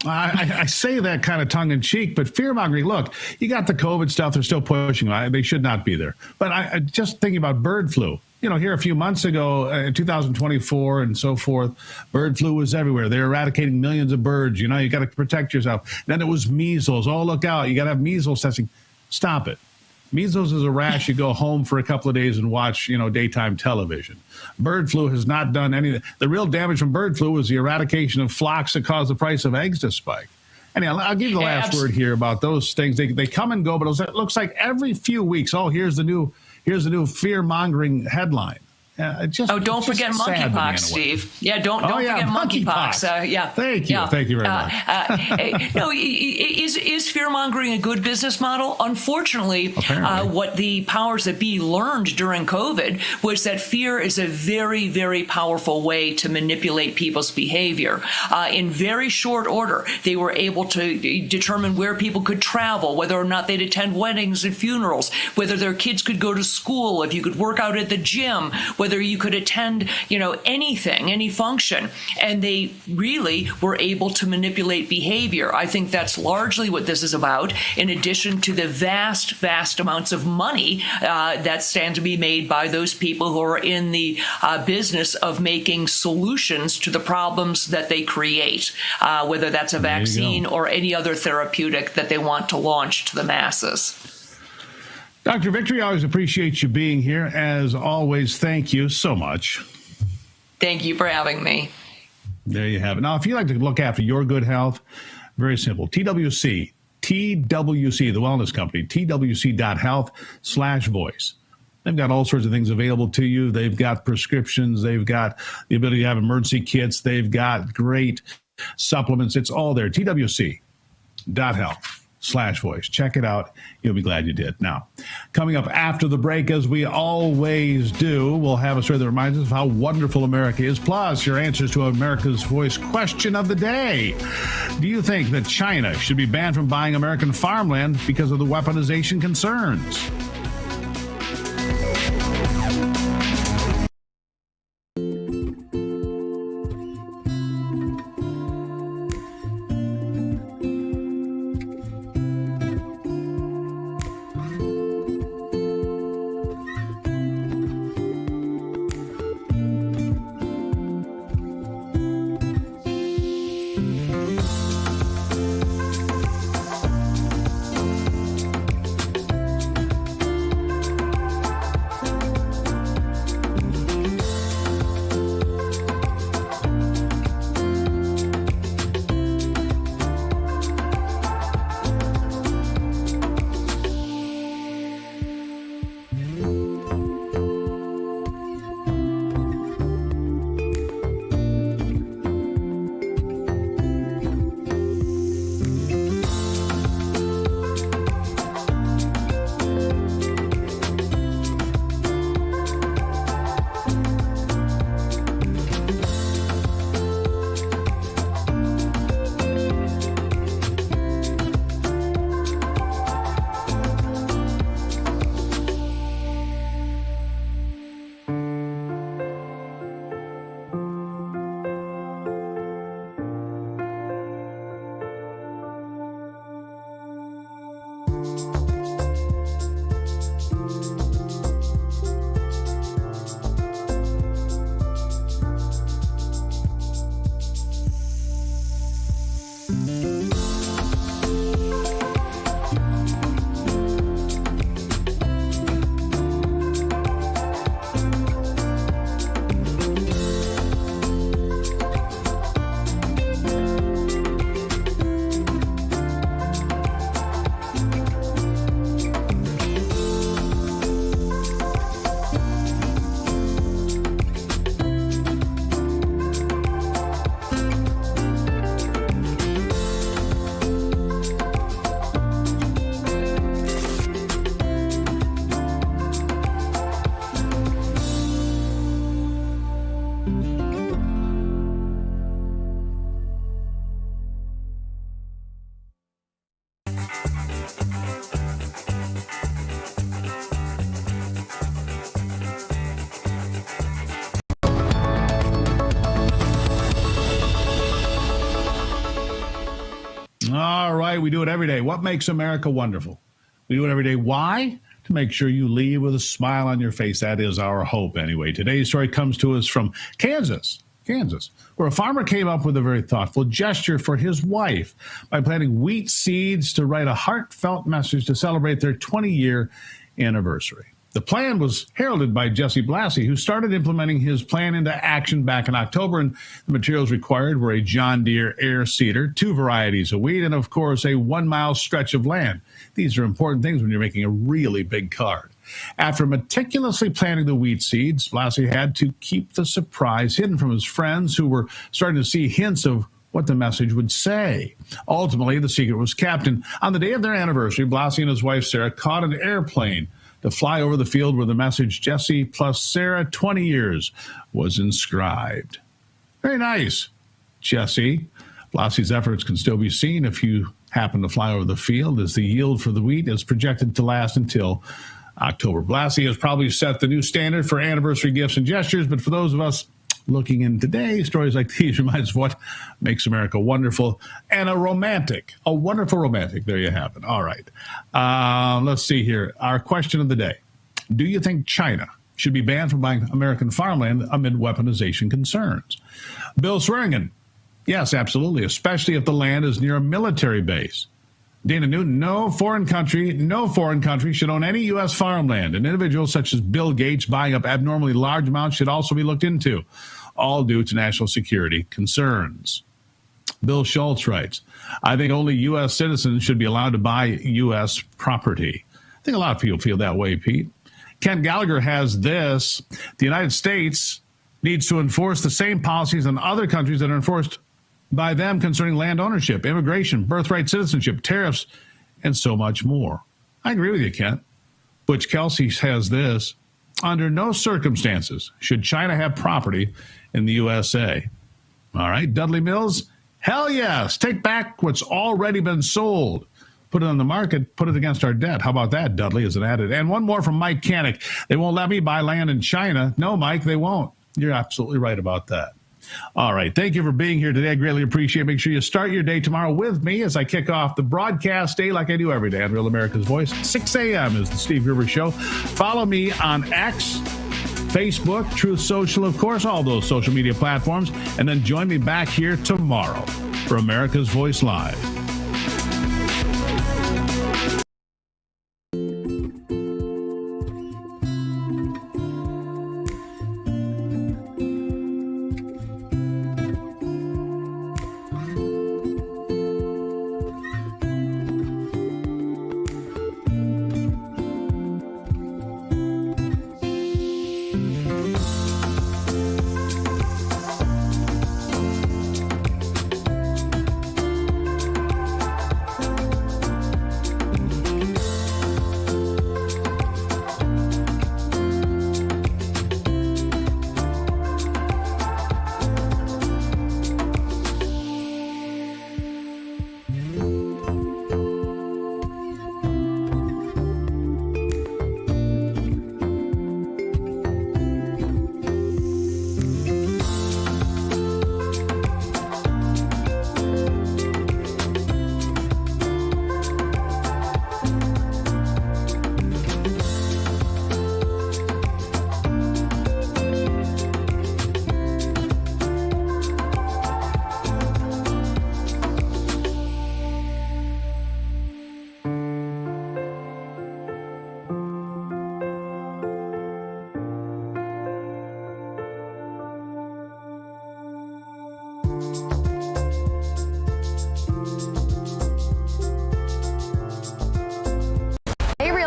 I say that kind of tongue-in-cheek, but fear-mongering, look, you got the COVID stuff, they're still pushing. They should not be there. But I just thinking about bird flu. Here a few months ago, in 2024 and so forth, bird flu was everywhere. They're eradicating millions of birds. You got to protect yourself. Then it was measles. Oh, look out. You got to have measles testing. Stop it. Measles is a rash. You go home for a couple of days and watch, daytime television. Bird flu has not done anything. The real damage from bird flu was the eradication of flocks that caused the price of eggs to spike. Anyhow, I'll give you the last word here about those things. They come and go, but it looks like every few weeks, here's the new fear-mongering headline. Don't forget monkeypox, Steve. Yeah, don't forget monkeypox. Yeah. Thank you. Thank you very much. No, is fear-mongering a good business model? Unfortunately, what the powers that be learned during COVID was that fear is a very, very powerful way to manipulate people's behavior. In very short order, they were able to determine where people could travel, whether or not they'd attend weddings and funerals, whether their kids could go to school, if you could work out at the gym, whether you could attend, anything, any function. And they really were able to manipulate behavior. I think that's largely what this is about, in addition to the vast, vast amounts of money that stand to be made by those people who are in the business of making solutions to the problems that they create, whether that's a vaccine or any other therapeutic that they want to launch to the masses. Dr. Victory, I always appreciate you being here. As always, thank you so much. Thank you for having me. There you have it. Now, if you'd like to look after your good health, very simple. TWC, the wellness company, twc.health/voice. They've got all sorts of things available to you. They've got prescriptions. They've got the ability to have emergency kits. They've got great supplements. It's all there. twc.health/voice. Check it out. You'll be glad you did. Now, coming up after the break, as we always do, we'll have a story that reminds us of how wonderful America is, plus your answers to America's Voice question of the day. Do you think that China should be banned from buying American farmland because of the weaponization concerns? All right, we do it every day. What makes America wonderful? We do it every day. Why? To make sure you leave with a smile on your face. That is our hope anyway. Today's story comes to us from Kansas, where a farmer came up with a very thoughtful gesture for his wife by planting wheat seeds to write a heartfelt message to celebrate their 20-year anniversary. The plan was heralded by Jesse Blassie, who started implementing his plan into action back in October, and the materials required were a John Deere air seeder, 2 varieties of wheat, and of course a 1-mile stretch of land. These are important things when you're making a really big card. After meticulously planting the wheat seeds, Blasey had to keep the surprise hidden from his friends who were starting to see hints of what the message would say. Ultimately, the secret was kept, and on the day of their anniversary, Blasey and his wife Sarah caught an airplane to fly over the field where the message "Jesse plus Sarah 20 years" was inscribed. Very nice, Jesse. Blasey's efforts can still be seen if you happen to fly over the field, as the yield for the wheat is projected to last until October. Blasey has probably set the new standard for anniversary gifts and gestures, but for those of us looking in today, stories like these remind us of what makes America wonderful and a wonderful romantic. There you have it. All right. Let's see here. Our question of the day. Do you think China should be banned from buying American farmland amid weaponization concerns? Bill Swearingen. Yes, absolutely, especially if the land is near a military base. Dana Newton, no foreign country should own any U.S. farmland, and individuals such as Bill Gates buying up abnormally large amounts should also be looked into, all due to national security concerns. Bill Schultz writes, I think only U.S. citizens should be allowed to buy U.S. property. I think a lot of people feel that way, Pete. Ken Gallagher has this. The United States needs to enforce the same policies in other countries that are enforced by them concerning land ownership, immigration, birthright citizenship, tariffs, and so much more. I agree with you, Kent. Butch Kelsey has this. Under no circumstances should China have property in the USA. All right, Dudley Mills, hell yes. Take back what's already been sold. Put it on the market, put it against our debt. How about that, Dudley, as an added? And one more from Mike Canick. They won't let me buy land in China. No, Mike, they won't. You're absolutely right about that. All right. Thank you for being here today. I greatly appreciate it. Make sure you start your day tomorrow with me as I kick off the broadcast day like I do every day on Real America's Voice. 6 a.m. is the Steve Rivers Show. Follow me on X, Facebook, Truth Social, of course, all those social media platforms. And then join me back here tomorrow for America's Voice Live.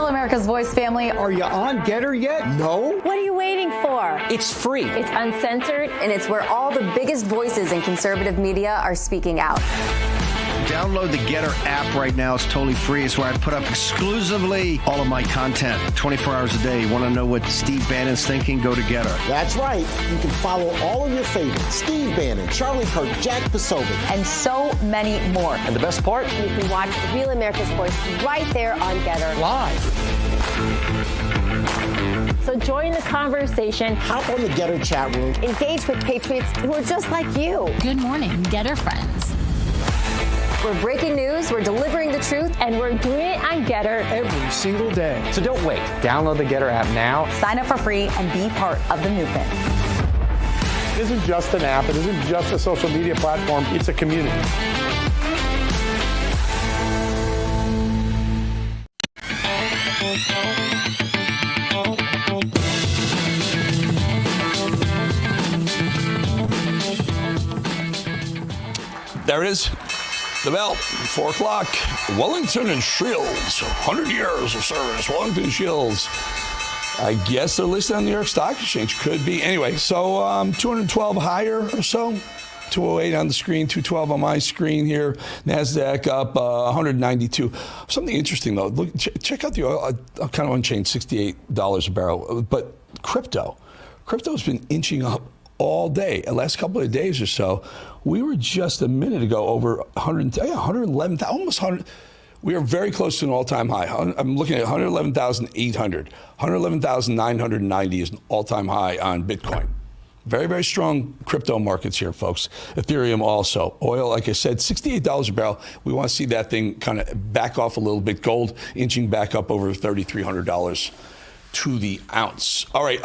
America's Voice family. Are you on Getter yet? No? What are you waiting for? It's free. It's uncensored, and it's where all the biggest voices in conservative media are speaking out. Download the Getter app right now. It's totally free. It's where I put up exclusively all of my content 24 hours a day. You want to know what Steve Bannon's thinking? Go to Getter. That's right. You can follow all of your favorites. Steve Bannon, Charlie Kirk, Jack Posobiec. And so many more. And the best part? You can watch Real America's Voice right there on Getter. Live. So join the conversation. Hop on the Getter chat room. Engage with patriots who are just like you. Good morning, Getter friends. We're breaking news, we're delivering the truth, and we're doing it on Getter every single day. So don't wait. Download the Getter app now. Sign up for free and be part of the movement. It isn't just an app. It isn't just a social media platform. It's a community. There it is. The bell, 4 o'clock. Wellington and Shields, 100 years of service. Wellington Shields. I guess they're listed on the New York Stock Exchange. Could be. Anyway, so 212 higher or so. 208 on the screen, 212 on my screen here. NASDAQ up 192. Something interesting, though. Look, check out the oil. Kind of unchanged, $68 a barrel. But crypto has been inching up all day. The last couple of days or so, we were just a minute ago over 111, almost 100. We are very close to an all-time high. I'm looking at 111,800. 111,990 is an all-time high on Bitcoin. Very, very strong crypto markets here, folks. Ethereum also. Oil, like I said, $68 a barrel. We want to see that thing kind of back off a little bit. Gold inching back up over $3,300 to the ounce. All right.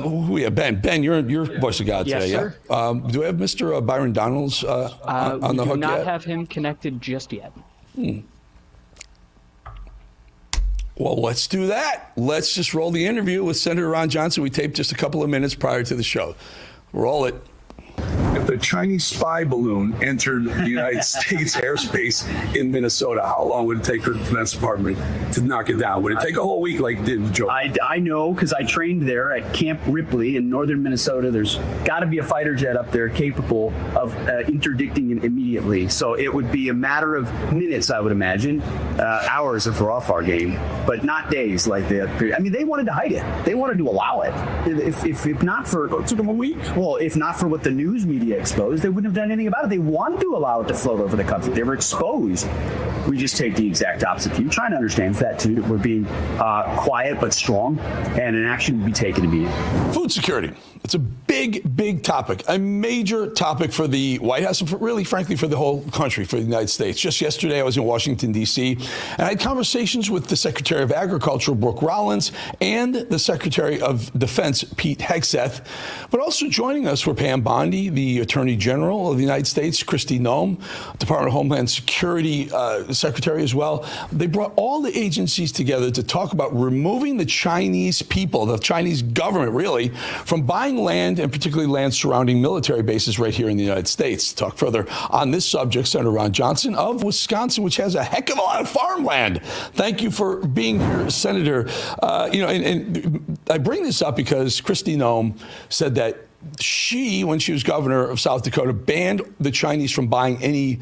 Who we have? Ben, you're voice of God today. Sir. Yeah. Do we have Mr. Byron Donalds on the hook yet? We do not have him connected just yet. Well, let's do that. Let's just roll the interview with Senator Ron Johnson. We taped just a couple of minutes prior to the show. Roll it. If the Chinese spy balloon entered the United States airspace in Minnesota, how long would it take for the Defense Department to knock it down? Would it take a whole week like it did with Joe? I know because I trained there at Camp Ripley in northern Minnesota. There's got to be a fighter jet up there capable of interdicting it immediately. So it would be a matter of minutes, I would imagine, hours if we're off our game, but not days like that. I mean, they wanted to hide it. They wanted to allow it. If not for... It took them a week. Well, if not for what the news media exposed, they wouldn't have done anything about it. They wanted to allow it to float over the country. They were exposed. We just take the exact opposite view. Trying to understand that too, that we're being quiet but strong, and an action will be taken immediately. Food security. It's a big topic, a major topic for the White House and really, frankly, for the whole country, for the United States. Just yesterday, I was in Washington, D.C., and I had conversations with the Secretary of Agriculture, Brooke Rollins, and the Secretary of Defense, Pete Hegseth. But also joining us were Pam Bondi, the Attorney General of the United States, Kristi Noem, Department of Homeland Security Secretary as well. They brought all the agencies together to talk about removing the Chinese people, the Chinese government, really, from buying land, and particularly land surrounding military bases right here in the United States. To talk further on this subject, Senator Ron Johnson of Wisconsin, which has a heck of a lot of farmland. Thank you for being here, Senator. And I bring this up because Kristi Noem said that she, when she was governor of South Dakota, banned the Chinese from buying any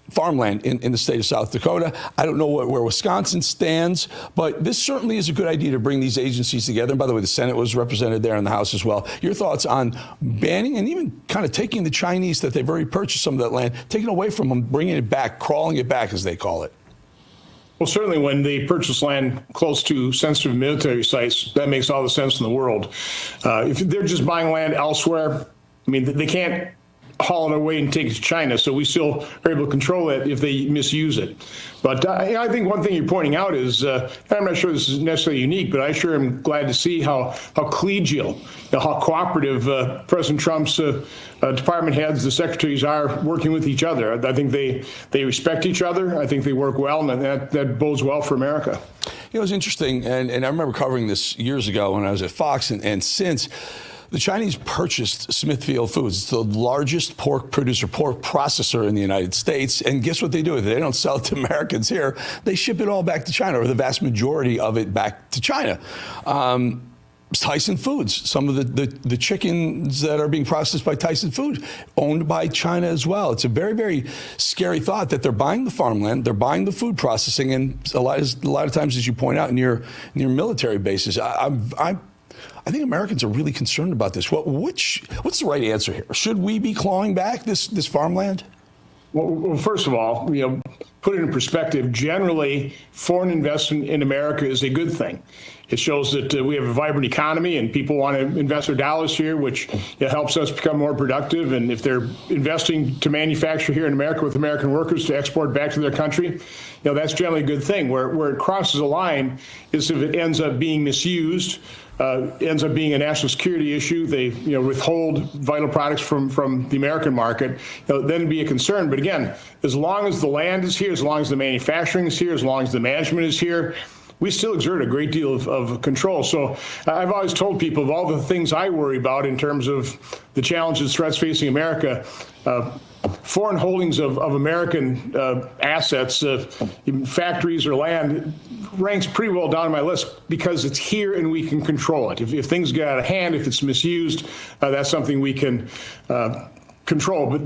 farmland in the state of South Dakota. I don't know where Wisconsin stands, but this certainly is a good idea to bring these agencies together. And by the way, the Senate was represented there in the House as well. Your thoughts on banning and even kind of taking the Chinese that they've already purchased some of that land, taking away from them, bringing it back, crawling it back, as they call it? Well, certainly when they purchase land close to sensitive military sites, that makes all the sense in the world. If they're just buying land elsewhere, I mean, they can't haul it away and take it to China, so we still are able to control it if they misuse it. But I think one thing you're pointing out is, I'm not sure this is necessarily unique, but I sure am glad to see how collegial, how cooperative President Trump's department heads, the secretaries are working with each other. I think they respect each other. I think they work well, and that bodes well for America. You know, it was interesting, and I remember covering this years ago when I was at Fox, and since the Chinese purchased Smithfield Foods. It's the largest pork producer, pork processor in the United States. And guess what they do with it? They don't sell it to Americans here. They ship it all back to China, or the vast majority of it back to China. Tyson Foods, some of the chickens that are being processed by Tyson Foods, owned by China as well. It's a very, very scary thought that they're buying the farmland, they're buying the food processing, and a lot of times, as you point out, near military bases. I think Americans are really concerned about this. What's the right answer here? Should we be clawing back this farmland? Well, first of all, put it in perspective. Generally, foreign investment in America is a good thing. It shows that we have a vibrant economy and people want to invest their dollars here, which helps us become more productive. And if they're investing to manufacture here in America with American workers to export back to their country, that's generally a good thing. Where it crosses a line is if it ends up being misused, ends up being a national security issue. They withhold vital products from the American market. Then it'd be a concern. But again, as long as the land is here, as long as the manufacturing is here, as long as the management is here, we still exert a great deal of control. So I've always told people of all the things I worry about in terms of the challenges, threats facing America, foreign holdings of American assets, factories or land, ranks pretty well down on my list because it's here and we can control it. If things get out of hand, if it's misused, that's something we can control. But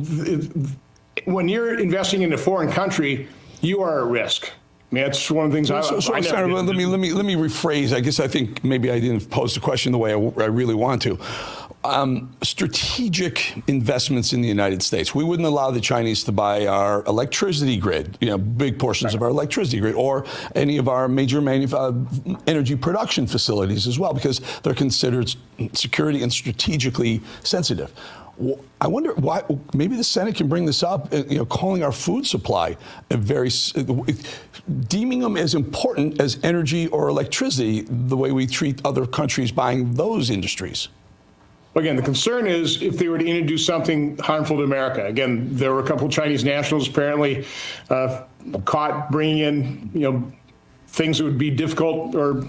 when you're investing in a foreign country, you are at risk. I mean, that's one of the things Senator, let me rephrase. I think maybe I didn't pose the question the way I really want to. Strategic investments in the United States. We wouldn't allow the Chinese to buy our electricity grid, big portions of our electricity grid, or any of our major energy production facilities as well, because they're considered security and strategically sensitive. I wonder why. Maybe the Senate can bring this up. Calling our food supply deeming them as important as energy or electricity, the way we treat other countries buying those industries. Again, the concern is if they were to introduce something harmful to America. Again, there were a couple of Chinese nationals apparently caught bringing in, things that would be difficult or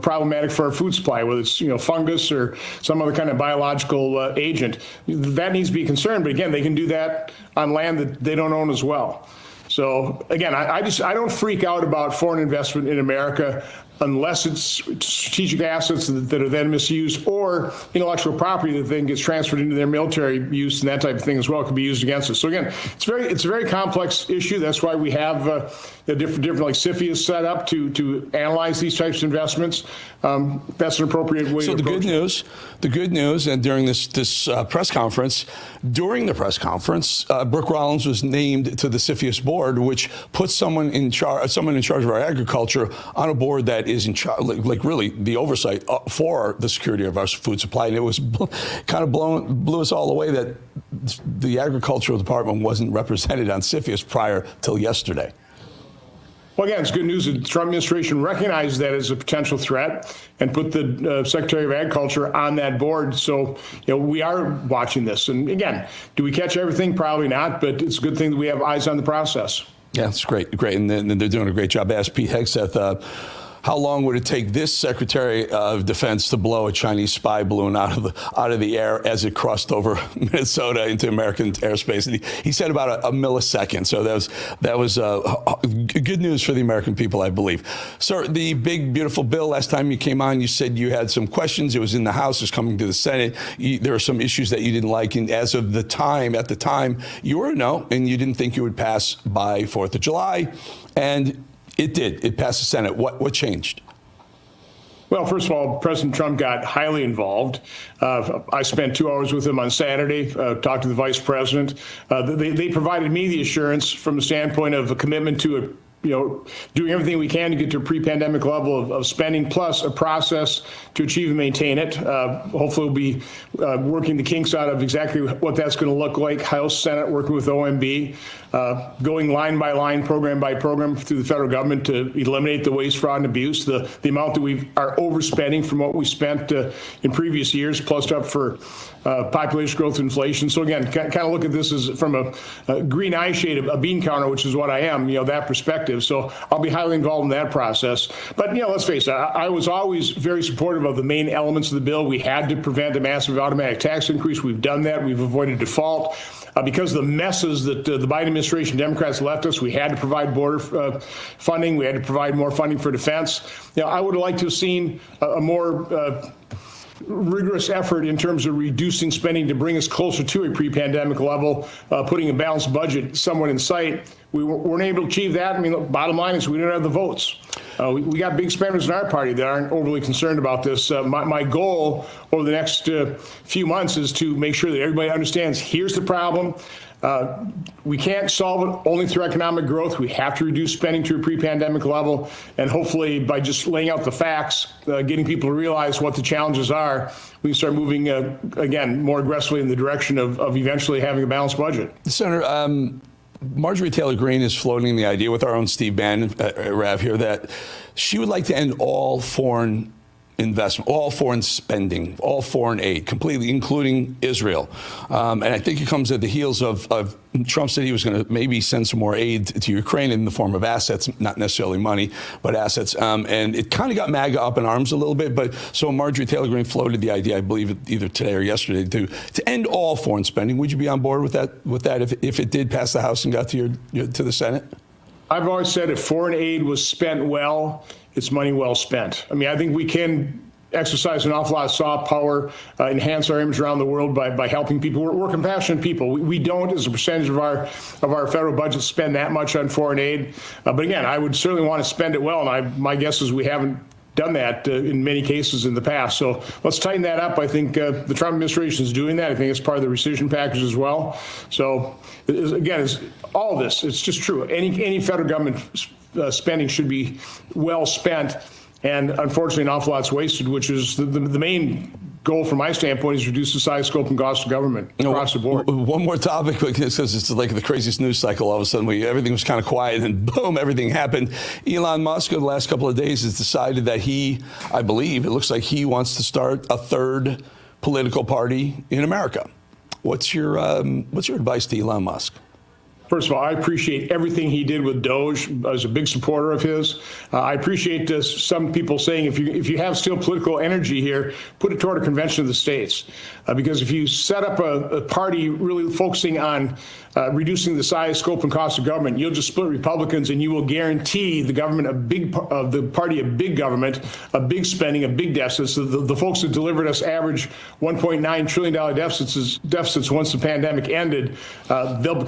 problematic for our food supply, whether it's fungus or some other kind of biological agent. That needs to be a concern. But again, they can do that on land that they don't own as well. So again, I don't freak out about foreign investment in America unless it's strategic assets that are then misused, or intellectual property that then gets transferred into their military use and that type of thing as well could be used against us. So again, it's a very complex issue. That's why we have different like CFIA is set up to analyze these types of investments. That's an appropriate way. So to approach the good news, and during this press conference, Brooke Rollins was named to the CFIUS board, which puts someone in charge of our agriculture on a board that is in charge, like really the oversight for the security of our food supply. And it was kind of blew us all away that the agricultural department wasn't represented on CFIUS prior till yesterday. Well, again, it's good news that the Trump administration recognized that as a potential threat and put the Secretary of Agriculture on that board. So, we are watching this. And again, do we catch everything? Probably not, but it's a good thing that we have eyes on the process. Yeah, it's great. And they're doing a great job. I asked Pete Hegseth, how long would it take this Secretary of Defense to blow a Chinese spy balloon out of the air as it crossed over Minnesota into American airspace? And he said about a millisecond. So that was good news for the American people, I believe. Sir, the big, beautiful bill, last time you came on, you said you had some questions. It was in the House. It's coming to the Senate. There were some issues that you didn't like. And at the time, you were a no, and you didn't think you would pass by 4th of July. And it did. It passed the Senate. What changed? Well, first of all, President Trump got highly involved. I spent 2 hours with him on Saturday, talked to the vice president. They provided me the assurance from the standpoint of a commitment to doing everything we can to get to a pre-pandemic level of spending, plus a process to achieve and maintain it. Hopefully we'll be working the kinks out of exactly what that's going to look like. House, Senate, working with OMB, going line by line, program by program through the federal government to eliminate the waste, fraud, and abuse. The amount that we are overspending from what we spent in previous years, plus up for population growth, inflation. So again, kind of look at this as from a green eye shade, a bean counter, which is what I am, that perspective. So I'll be highly involved in that process. But, let's face it, I was always very supportive of the main elements of the bill. We had to prevent a massive automatic tax increase. We've done that. We've avoided default. Because of the messes that the Biden administration Democrats left us, we had to provide border funding. We had to provide more funding for defense. I would have liked to have seen a more rigorous effort in terms of reducing spending to bring us closer to a pre-pandemic level, putting a balanced budget somewhat in sight. We weren't able to achieve that. I mean, the bottom line is we don't have the votes. We got big spenders in our party that aren't overly concerned about this. My goal over the next few months is to make sure that everybody understands here's the problem. We can't solve it only through economic growth. We have to reduce spending to a pre-pandemic level. And hopefully by just laying out the facts, getting people to realize what the challenges are, we can start moving, again, more aggressively in the direction of eventually having a balanced budget. Senator, Marjorie Taylor Greene is floating the idea with our own Steve Bannon, Rav here, that she would like to end all foreign investment, all foreign spending, all foreign aid, completely, including Israel. And I think it comes at the heels of Trump said he was going to maybe send some more aid to Ukraine in the form of assets, not necessarily money, but assets. And it kind of got MAGA up in arms a little bit. But so Marjorie Taylor Greene floated the idea, I believe either today or yesterday, to end all foreign spending. Would you be on board with that if it did pass the House and got to the Senate? I've always said if foreign aid was spent well, it's money well spent. I mean, I think we can exercise an awful lot of soft power, enhance our image around the world by helping people. We're compassionate people. We don't, as a percentage of our federal budget, spend that much on foreign aid. But again, I would certainly want to spend it well, and my guess is we haven't done that in many cases in the past. So let's tighten that up. I think the Trump administration is doing that. I think it's part of the rescission package as well. So again, it's all this. It's just true. Any federal government spending should be well spent. And unfortunately, an awful lot's wasted, which is the main goal from my standpoint is reduce the size, scope, and cost of government across the board. One more topic, because it's like the craziest news cycle. All of a sudden, everything was kind of quiet, and boom, everything happened. Elon Musk, in the last couple of days, has decided that I believe, it looks like he wants to start a third political party in America. What's your advice to Elon Musk? First of all, I appreciate everything he did with Doge. I was a big supporter of his. I appreciate some people saying if you have still political energy here, put it toward a convention of the states. Because if you set up a party really focusing on reducing the size, scope, and cost of government, you'll just split Republicans, and you will guarantee the government a big government, a big spending, a big deficits. The folks that delivered us average $1.9 trillion deficits once the pandemic ended, they'll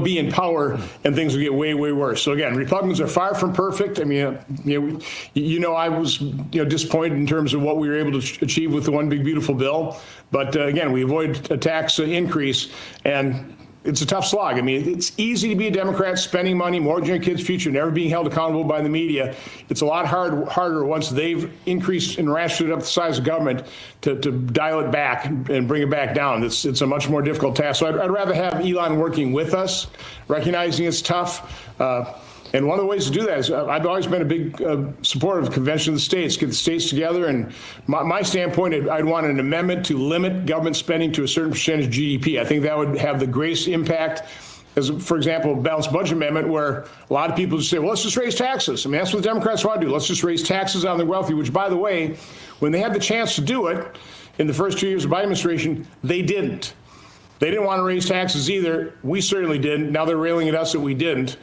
be in power and things will get way, way worse. So again, Republicans are far from perfect. I mean, I was disappointed in terms of what we were able to achieve with the one big beautiful bill. But again, we avoid a tax increase, and it's a tough slog. I mean, it's easy to be a Democrat spending money, mortgaging your kids' future, never being held accountable by the media. It's a lot harder once they've increased and ratcheted up the size of government to dial it back and bring it back down. It's a much more difficult task. So I'd rather have Elon working with us, recognizing it's tough. And one of the ways to do that is I've always been a big supporter of the Convention of the States, get the states together. And my standpoint, I'd want an amendment to limit government spending to a certain percentage of GDP. I think that would have the greatest impact. As, for example, a balanced budget amendment where a lot of people just say, well, let's just raise taxes. I mean, that's what the Democrats want to do. Let's just raise taxes on the wealthy, which, by the way, when they had the chance to do it in the first 2 years of Biden administration, they didn't. They didn't want to raise taxes either. We certainly didn't. Now they're railing at us that we didn't.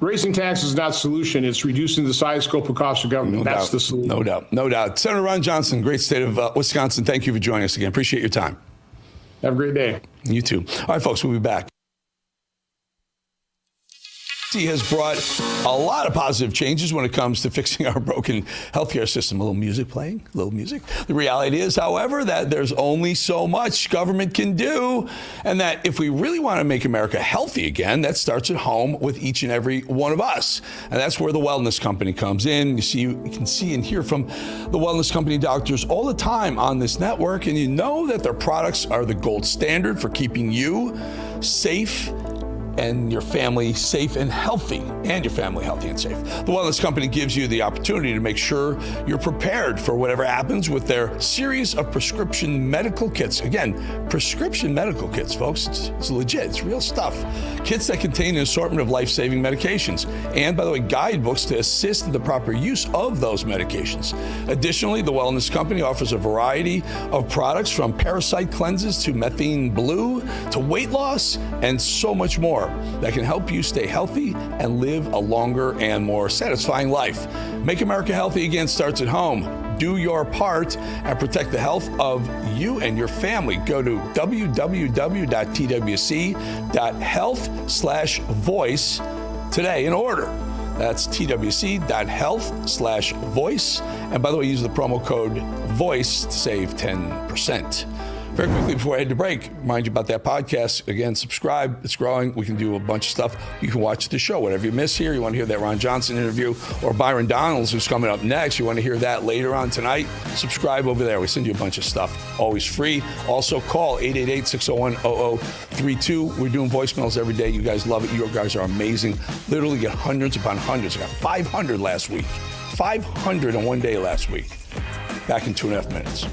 Raising taxes is not the solution. It's reducing the size, scope, and cost of government. That's the solution. No doubt. Senator Ron Johnson, great state of Wisconsin. Thank you for joining us again. Appreciate your time. Have a great day. You too. All right, folks, we'll be back. He has brought a lot of positive changes when it comes to fixing our broken healthcare system. A little music playing, a little music. The reality is, however, that there's only so much government can do, and that if we really want to make America healthy again, that starts at home with each and every one of us. And that's where the Wellness Company comes in. You can see and hear from the Wellness Company doctors all the time on this network, and you know that their products are the gold standard for keeping you safe and your family safe and healthy, and your family healthy and safe. The Wellness Company gives you the opportunity to make sure you're prepared for whatever happens with their series of prescription medical kits. Again, prescription medical kits, folks. It's legit. It's real stuff. Kits that contain an assortment of life-saving medications. And, by the way, guidebooks to assist in the proper use of those medications. Additionally, the Wellness Company offers a variety of products from parasite cleanses to methane blue to weight loss and so much more that can help you stay healthy and live a longer and more satisfying life. Make America healthy again starts at home. Do your part and protect the health of you and your family. Go to www.twc.health/voice today and order. That's twc.health/voice. And by the way, use the promo code VOICE to save 10%. Very quickly before I head to break, remind you about that podcast. Again, subscribe. It's growing. We can do a bunch of stuff. You can watch the show. Whatever you miss here, you want to hear that Ron Johnson interview or Byron Donalds, who's coming up next. You want to hear that later on tonight, subscribe over there. We send you a bunch of stuff, always free. Also, call 888-601-0032. We're doing voicemails every day. You guys love it. You guys are amazing. Literally get hundreds upon hundreds. I got 500 last week. 500 in one day last week. Back in 2.5 minutes.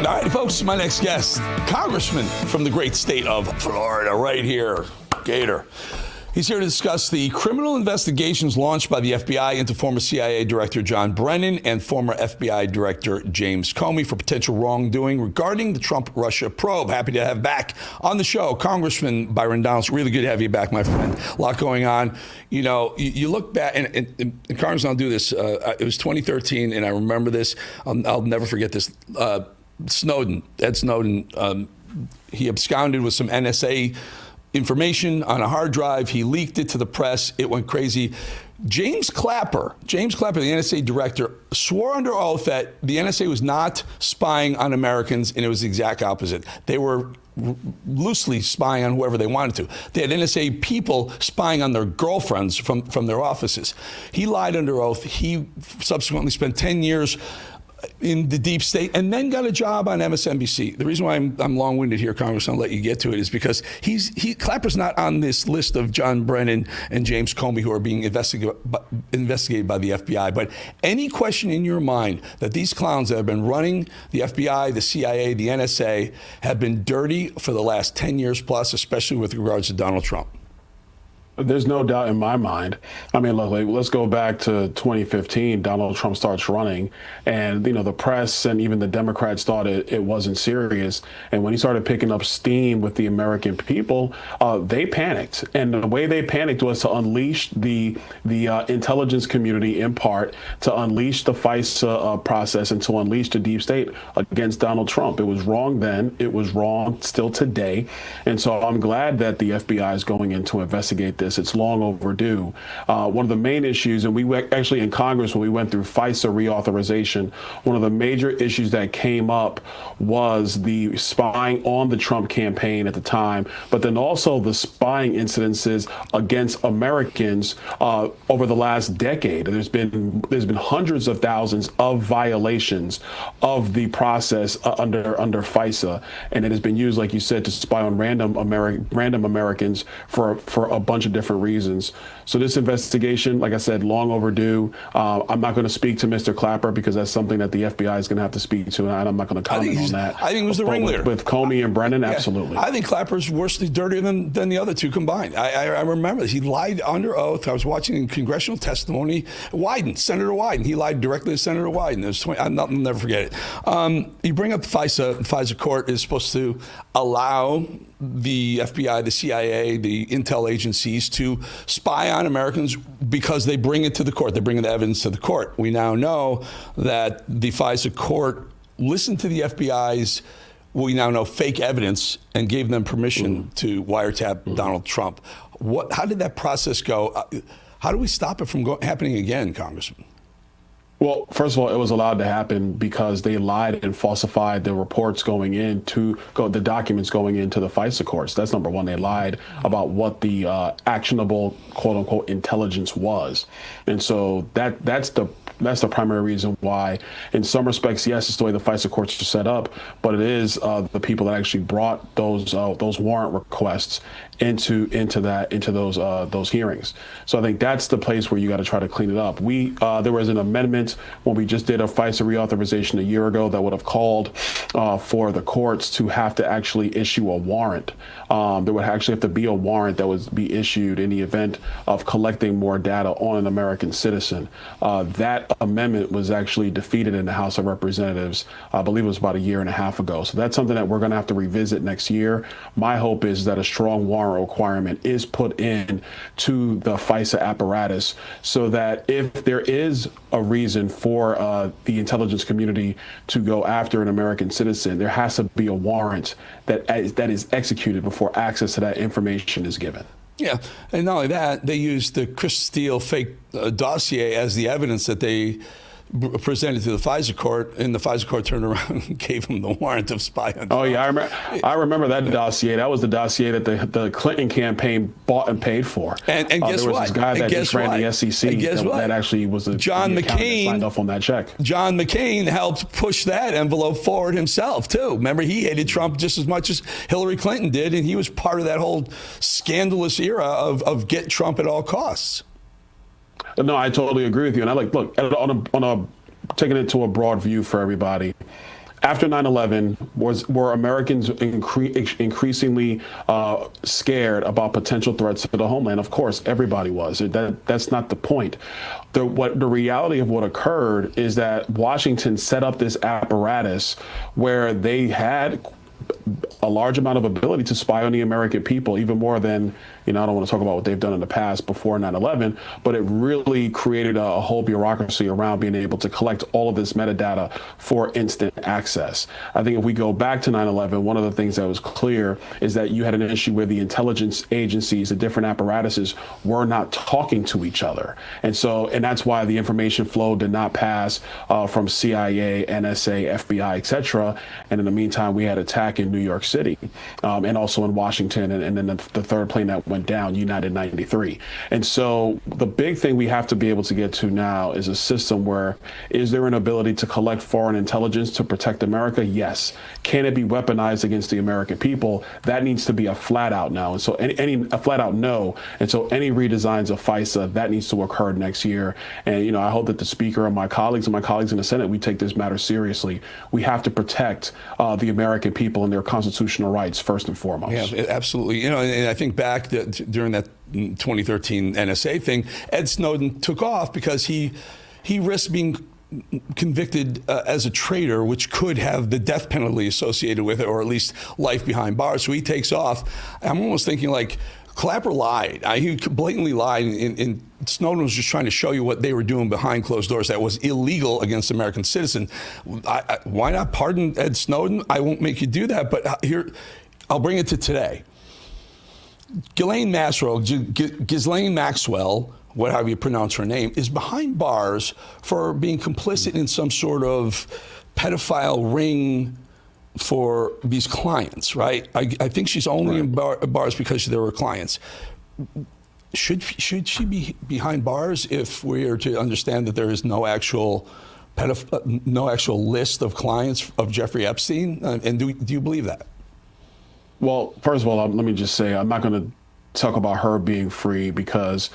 All right, folks, my next guest, Congressman from the great state of Florida, right here, Gator. He's here to discuss the criminal investigations launched by the FBI into former CIA Director John Brennan and former FBI Director James Comey for potential wrongdoing regarding the Trump-Russia probe. Happy to have back on the show Congressman Byron Donalds. Really good to have you back, my friend. A lot going on. You know, you look back, and Congressman, I'll do this. It was 2013, and I remember this. I'll never forget this. Snowden, Ed Snowden, he absconded with some NSA information on a hard drive. He leaked it to the press. It went crazy. James Clapper, the NSA director, swore under oath that the NSA was not spying on Americans, and it was the exact opposite. They were loosely spying on whoever they wanted to. They had NSA people spying on their girlfriends from their offices. He lied under oath. He subsequently spent 10 years in the deep state, and then got a job on MSNBC. The reason why I'm long-winded here, Congressman, I'll let you get to it, is because Clapper's not on this list of John Brennan and James Comey who are being investigated by the FBI. But any question in your mind that these clowns that have been running the FBI, the CIA, the NSA have been dirty for the last 10 years plus, especially with regards to Donald Trump? There's no doubt in my mind. I mean, look, let's go back to 2015. Donald Trump starts running, and the press and even the Democrats thought it wasn't serious. And when he started picking up steam with the American people, they panicked. And the way they panicked was to unleash the intelligence community, in part to unleash the FISA process and to unleash the deep state against Donald Trump. It was wrong then. It was wrong still today. And so I'm glad that the FBI is going in to investigate this. this. It's long overdue. One of the main issues, and we actually in Congress, when we went through FISA reauthorization, one of the major issues that came up was the spying on the Trump campaign at the time, but then also the spying incidences against Americans over the last decade. There's been hundreds of thousands of violations of the process under FISA, and it has been used, like you said, to spy on random Americans for a bunch of different reasons. So this investigation, like I said, long overdue. I'm not going to speak to Mr. Clapper because that's something that the FBI is going to have to speak to, and I'm not going to comment on that. I think he was the ringleader. With Comey and Brennan, absolutely. I think Clapper's worse, dirtier than the other two combined. I remember this. He lied under oath. I was watching congressional testimony. Senator Wyden. He lied directly to Senator Wyden. I'll never forget it. You bring up FISA court is supposed to allow the FBI, the CIA, the intel agencies to spy on Americans because they bring it to the court. They bring the evidence to the court. We now know that the FISA court listened to the FBI's, we now know, fake evidence and gave them permission to wiretap Donald Trump. How did that process go? How do we stop it from happening again, Congressman? Well, first of all, it was allowed to happen because they lied and falsified the reports the documents going into the FISA courts. That's number one. They lied about what the actionable, quote unquote, intelligence was. And so that's the primary reason why, in some respects, yes, it's the way the FISA courts are set up, but it is the people that actually brought those warrant requests into those hearings. So I think that's the place where you got to try to clean it up. There was an amendment when we just did a FISA reauthorization a year ago that would have called for the courts to have to actually issue a warrant. There would actually have to be a warrant that would be issued in the event of collecting more data on an American citizen. That amendment was actually defeated in the House of Representatives, I believe it was about a year and a half ago. So that's something that we're going to have to revisit next year. My hope is that a strong warrant requirement is put in to the FISA apparatus so that if there is a reason for the intelligence community to go after an American citizen, there has to be a warrant that is executed before access to that information is given. Yeah, and not only that, they used the Chris Steele fake dossier as the evidence that they presented to the FISA court, and the FISA court turned around and gave him the warrant of spy on Trump. Oh yeah, I remember that dossier. That was the dossier that the Clinton campaign bought and paid for. And guess what? There was this guy that just ran the SEC that actually was John McCain signed off on that check. John McCain helped push that envelope forward himself too. Remember, he hated Trump just as much as Hillary Clinton did, and he was part of that whole scandalous era of get Trump at all costs. No, I totally agree with you. And look, taking it to a broad view for everybody. After 9/11, were Americans increasingly scared about potential threats to the homeland? Of course, everybody was. That's not the point. The reality of what occurred is that Washington set up this apparatus where they had a large amount of ability to spy on the American people, even more than, I don't want to talk about what they've done in the past before 9/11, but it really created a whole bureaucracy around being able to collect all of this metadata for instant access. I think if we go back to 9/11, one of the things that was clear is that you had an issue where the intelligence agencies, the different apparatuses, were not talking to each other. And that's why the information flow did not pass from CIA, NSA, FBI, etc. And in the meantime, we had attack in New York City and also in Washington, and then the third plane that went down, United 93. And so the big thing we have to be able to get to now is a system where, is there an ability to collect foreign intelligence to protect America? Yes. Can it be weaponized against the American people? That needs to be a flat out no. And so a flat out no. And so any redesigns of FISA, that needs to occur next year. And, I hope that the Speaker and my colleagues in the Senate, we take this matter seriously. We have to protect the American people and their constitutional rights first and foremost. Yeah, absolutely. And I think back during that 2013 NSA thing, Ed Snowden took off because he risked being convicted as a traitor, which could have the death penalty associated with it, or at least life behind bars. So he takes off. I'm almost thinking like Clapper lied. He blatantly lied, and Snowden was just trying to show you what they were doing behind closed doors that was illegal against American citizens. Why not pardon Ed Snowden? I won't make you do that, but here, I'll bring it to today. Ghislaine Maxwell, whatever you pronounce her name, is behind bars for being complicit in some sort of pedophile ring for these clients, right? I think she's only in bars because there were clients. Should she be behind bars if we are to understand that there is no actual list of clients of Jeffrey Epstein? And do you believe that? Well, first of all, let me just say I'm not going to talk about her being free because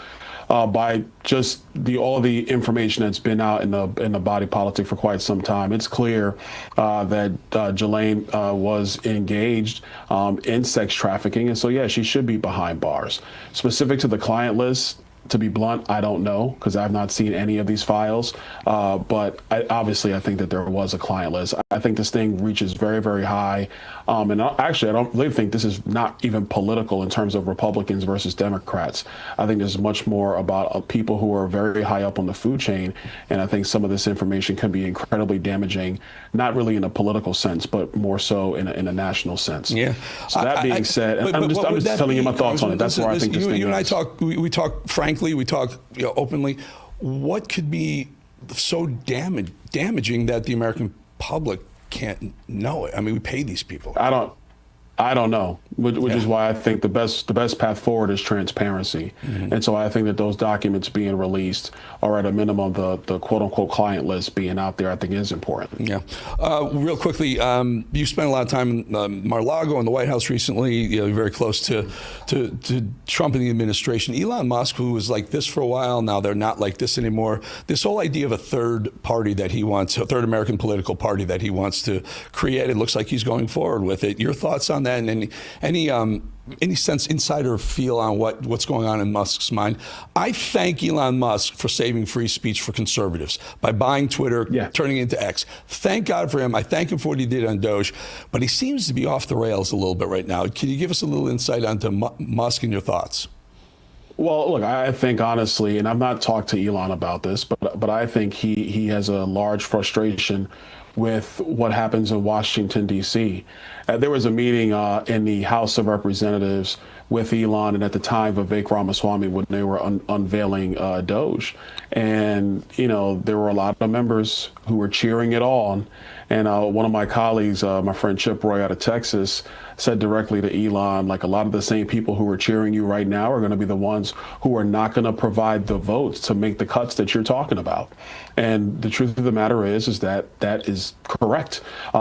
by just all the information that's been out in the body politic for quite some time, it's clear that Ghislaine was engaged in sex trafficking, and so yeah, she should be behind bars. Specific to the client list, to be blunt, I don't know because I've not seen any of these files. But obviously, I think that there was a client list. I think this thing reaches very, very high. And actually, I don't really think this is not even political in terms of Republicans versus Democrats. I think there's much more about people who are very high up on the food chain. And I think some of this information can be incredibly damaging, not really in a political sense, but more so in a national sense. Yeah. So that being said, I'm just telling you my thoughts on it. That's where I think this thing you and I is. we talk frankly, we talk openly. What could be so damaging that the American public can't know it? I mean, we pay these people. I don't know, which is why I think the best path forward is transparency. And so I think that those documents being released, or at a minimum, the quote unquote client list being out there, I think is important. Yeah. Real quickly, you spent a lot of time in Mar-a-Lago and the White House recently. You're very close to Trump and the administration. Elon Musk, who was like this for a while, now they're not like this anymore. This whole idea of a third party that he wants, a third American political party that he wants to create, it looks like he's going forward with it. Your thoughts on that, and any sense, insider feel on what's going on in Musk's mind? I thank Elon Musk for saving free speech for conservatives by buying Twitter, turning it into X. Thank God for him. I thank him for what he did on Doge, but he seems to be off the rails a little bit right now. Can you give us a little insight onto Musk and your thoughts? Well, look, I think honestly, and I've not talked to Elon about this, but I think he has a large frustration with what happens in Washington, D.C. There was a meeting in the House of Representatives with Elon and at the time Vivek Ramaswamy when they were unveiling Doge. And, there were a lot of members who were cheering it on. And one of my colleagues, my friend Chip Roy out of Texas, said directly to Elon, like, a lot of the same people who are cheering you right now are going to be the ones who are not going to provide the votes to make the cuts that you're talking about. And the truth of the matter is that is correct.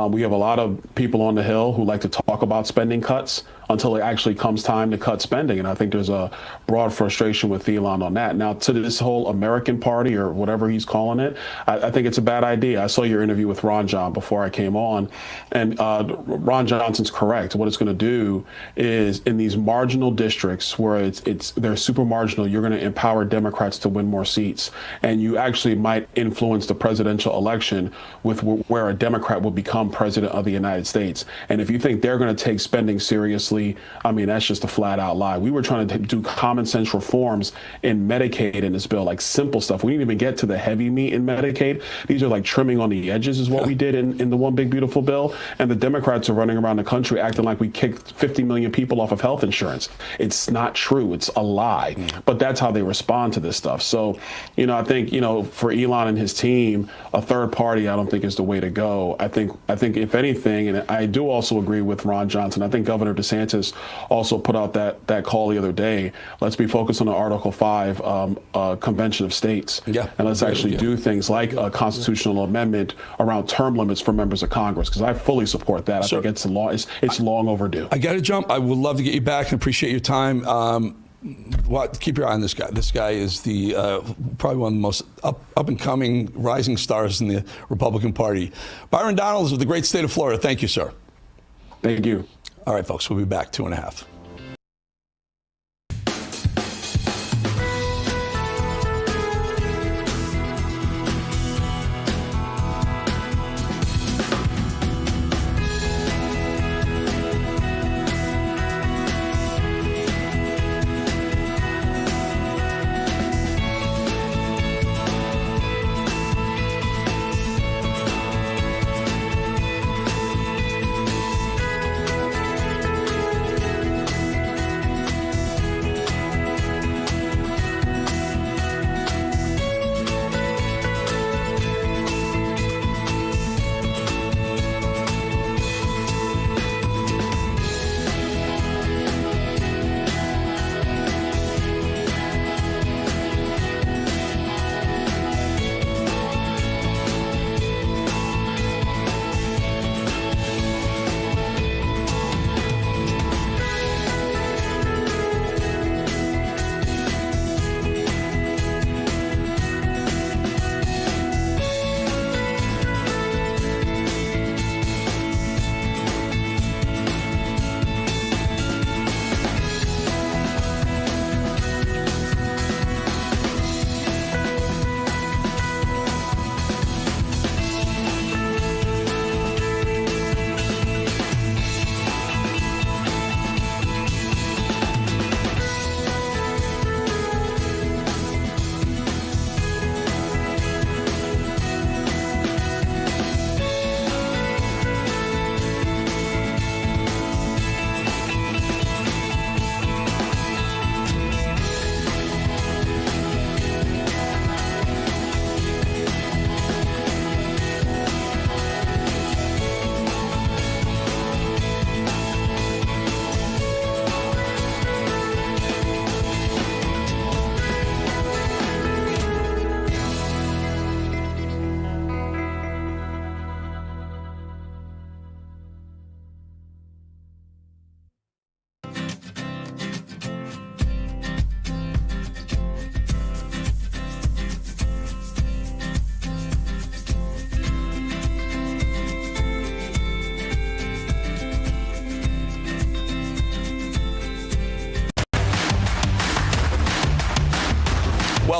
We have a lot of people on the Hill who like to talk about spending cuts until it actually comes time to cut spending. And I think there's a broad frustration with Elon on that. Now, to this whole American Party or whatever he's calling it, I think it's a bad idea. I saw your interview with Ron John before I came on, and Ron Johnson's correct. What it's going to do is in these marginal districts where they're super marginal, you're going to empower Democrats to win more seats. And you actually might influence the presidential election with where a Democrat will become president of the United States. And if you think they're going to take spending seriously, I mean, that's just a flat out lie. We were trying to do common sense reforms in Medicaid in this bill, like simple stuff. We didn't even get to the heavy meat in Medicaid. These are like trimming on the edges is what we did in the One Big Beautiful Bill. And the Democrats are running around the country acting like we kicked 50 million people off of health insurance. It's not true. It's a lie. But that's how they respond to this stuff. So, I think, for Elon and his team, a third party, I don't think is the way to go. I think if anything, and I do also agree with Ron Johnson, I think Governor DeSantis also put out that call the other day. Let's be focused on the Article 5 Convention of States. Yeah. And let's actually do things like a constitutional amendment around term limits for members of Congress, because I fully support that. I think it's long overdue. I got to jump. I would love to get you back and appreciate your time. Keep your eye on this guy. This guy is the probably one of the most up and coming rising stars in the Republican Party. Byron Donalds of the great state of Florida. Thank you, sir. Thank you. All right, folks, we'll be back 2.5.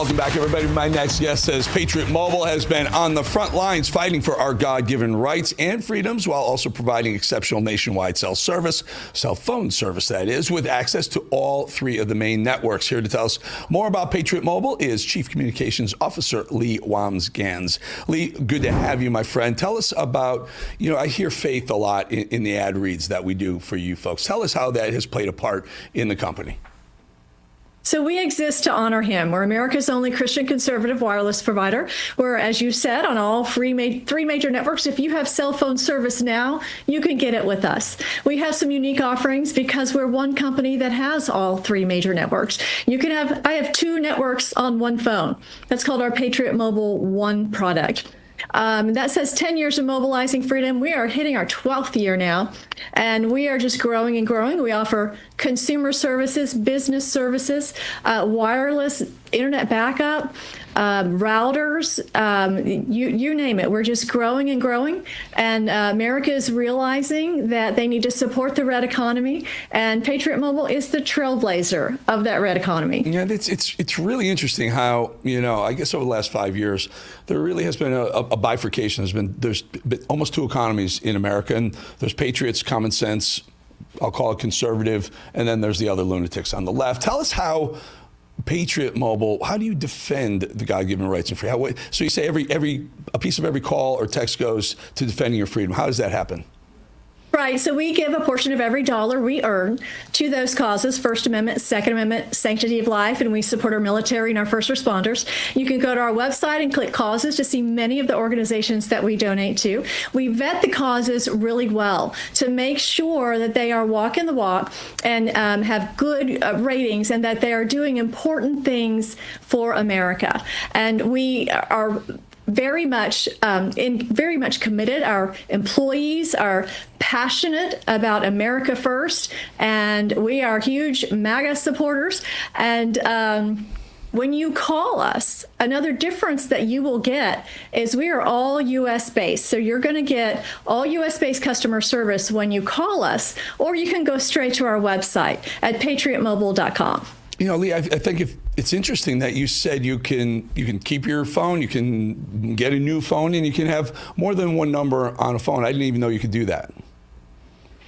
Welcome back, everybody. My next guest says Patriot Mobile has been on the front lines fighting for our God-given rights and freedoms while also providing exceptional nationwide cell phone service, that is, with access to all three of the main networks. Here to tell us more about Patriot Mobile is Chief Communications Officer Lee Wambsgans. Lee, good to have you, my friend. Tell us about, I hear faith a lot in the ad reads that we do for you folks. Tell us how that has played a part in the company. So we exist to honor him. We're America's only Christian conservative wireless provider. We're, as you said, on all three major networks. If you have cell phone service now, you can get it with us. We have some unique offerings because we're one company that has all three major networks. I have two networks on one phone. That's called our Patriot Mobile One product. That says 10 years of mobilizing freedom. We are hitting our 12th year now, and we are just growing and growing. We offer consumer services, business services, wireless internet backup, routers, you name it. We're just growing and growing, and America is realizing that they need to support the red economy, and Patriot Mobile is the trailblazer of that red economy. Yeah, it's really interesting how, I guess over the last 5 years, there really has been a bifurcation. There's been almost two economies in America, and there's patriots, common sense, I'll call it conservative, and then there's the other lunatics on the left. Tell us how Patriot Mobile, how do you defend the God-given rights and freedom? So you say a piece of every call or text goes to defending your freedom. How does that happen? Right. So we give a portion of every dollar we earn to those causes, First Amendment, Second Amendment, sanctity of life, and we support our military and our first responders. You can go to our website and click causes to see many of the organizations that we donate to. We vet the causes really well to make sure that they are walking the walk and have good ratings and that they are doing important things for America. And we are very much committed. Our employees are passionate about America first, and we are huge MAGA supporters. And when you call us, another difference that you will get is we are all U.S. based. So you're going to get all U.S. based customer service when you call us, or you can go straight to our website at patriotmobile.com. Lee, I think it's interesting that you said you can keep your phone, you can get a new phone, and you can have more than one number on a phone. I didn't even know you could do that.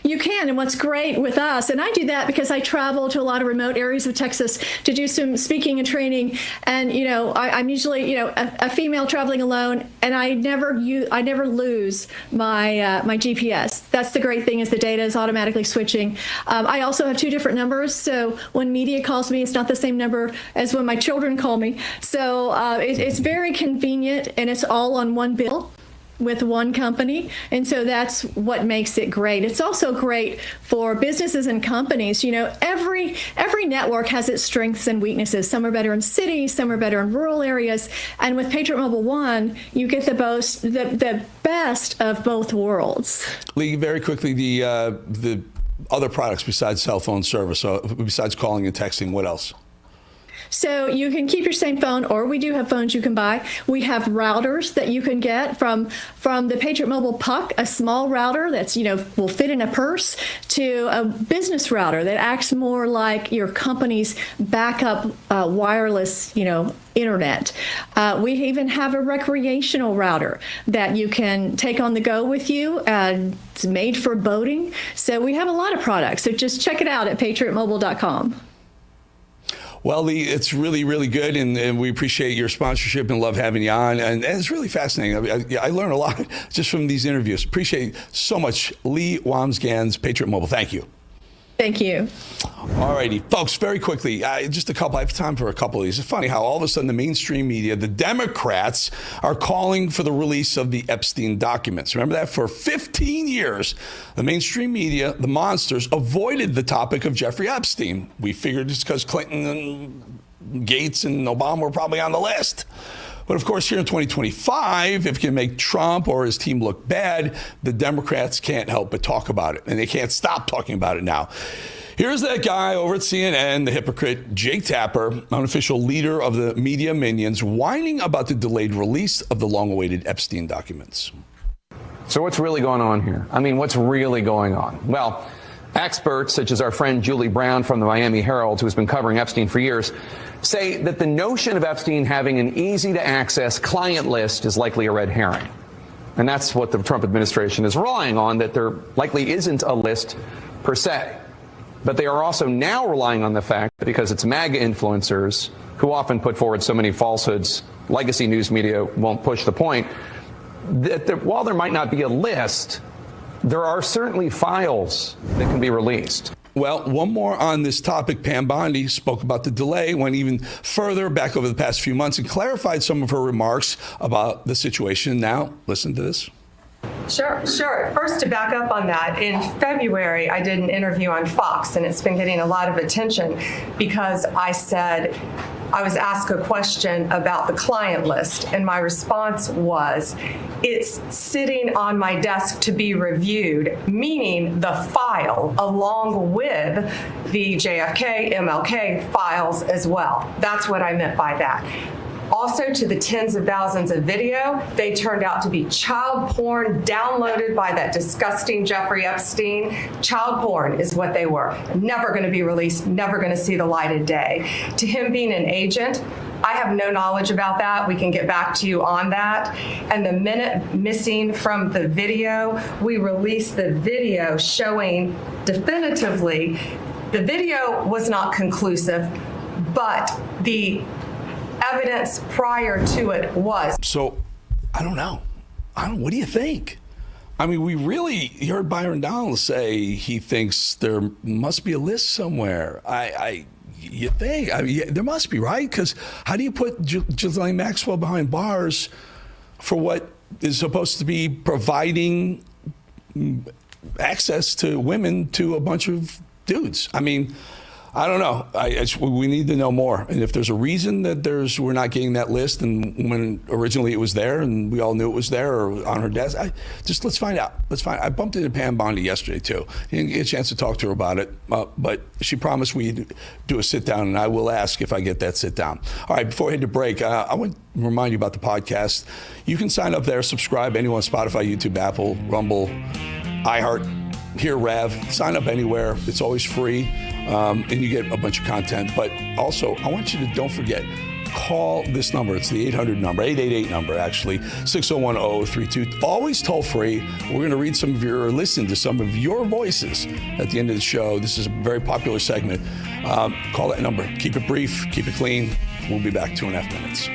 You can, and what's great with us, and I do that because I travel to a lot of remote areas of Texas to do some speaking and training, and I'm usually a female traveling alone, and I never lose my my GPS. That's the great thing, is the data is automatically switching. I also have two different numbers, so when media calls me, it's not the same number as when my children call me. So it's very convenient, and it's all on one bill with one company. And so that's what makes it great. It's also great for businesses and companies. Every network has its strengths and weaknesses. Some are better in cities, some are better in rural areas. And with Patriot Mobile One, you get the best of both worlds. Lee, very quickly, the other products besides cell phone service, besides calling and texting, what else? So you can keep your same phone, or we do have phones you can buy. We have routers that you can get from the Patriot Mobile Puck, a small router that's, will fit in a purse, to a business router that acts more like your company's backup wireless, internet. We even have a recreational router that you can take on the go with you. It's made for boating. So we have a lot of products. So just check it out at patriotmobile.com. Well, Lee, it's really, really good, and we appreciate your sponsorship and love having you on. And it's really fascinating. I learn a lot just from these interviews. Appreciate so much. Lee Wambsgans, Patriot Mobile. Thank you. Thank you. All righty, folks, very quickly, just a couple. I have time for a couple of these. It's funny how all of a sudden the mainstream media, the Democrats, are calling for the release of the Epstein documents. Remember that? For 15 years, the mainstream media, the monsters, avoided the topic of Jeffrey Epstein. We figured it's because Clinton and Gates and Obama were probably on the list. But of course, here in 2025, if you can make Trump or his team look bad, the Democrats can't help but talk about it. And they can't stop talking about it now. Here's that guy over at CNN, the hypocrite Jake Tapper, unofficial leader of the media minions, whining about the delayed release of the long-awaited Epstein documents. So what's really going on here? I mean, what's really going on? Well, Experts, such as our friend Julie Brown from the Miami Herald, who's been covering Epstein for years, say that the notion of Epstein having an easy-to-access client list is likely a red herring. And that's what the Trump administration is relying on, that there likely isn't a list per se. But they are also now relying on the fact that because it's MAGA influencers who often put forward so many falsehoods, legacy news media won't push the point, that while there might not be a list, there are certainly files that can be released. Well, one more on this topic. Pam Bondi spoke about the delay, went even further back over the past few months and clarified some of her remarks about the situation. Now, listen to this. Sure. First, to back up on that, in February, I did an interview on Fox, and it's been getting a lot of attention because I said, I was asked a question about the client list, and my response was, it's sitting on my desk to be reviewed, meaning the file along with the JFK, MLK files as well. That's what I meant by that. Also, to the tens of thousands of video, they turned out to be child porn downloaded by that disgusting Jeffrey Epstein. Child porn is what they were. Never going to be released, never going to see the light of day. To him being an agent, I have no knowledge about that. We can get back to you on that. And the minute missing from the video, we released the video showing definitively the video was not conclusive, but the evidence prior to it was. So, I don't know. What do you think? I mean, we really heard Byron Donald say he thinks there must be a list somewhere. You think? I mean, there must be, right? Because how do you put Ghislaine Maxwell behind bars for what is supposed to be providing access to women to a bunch of dudes? I mean, I don't know. We need to know more. And if there's a reason that we're not getting that list, and when originally it was there and we all knew it was there or on her desk, let's find out. I bumped into Pam Bondi yesterday too. Didn't get a chance to talk to her about it, but she promised we'd do a sit down, and I will ask if I get that sit down. All right, before I head to break, I want to remind you about the podcast. You can sign up there, subscribe anywhere on Spotify, YouTube, Apple, Rumble, iHeart. Here, Rav, sign up anywhere. It's always free, and you get a bunch of content. But also, I want you to, don't forget, call this number. It's the 800 number, 888 number, actually, 601-0032. Always toll free. We're going to read some of your, or listen to some of your voices at the end of the show. This is a very popular segment. Call that number. Keep it brief. Keep it clean. We'll be back 2.5 minutes.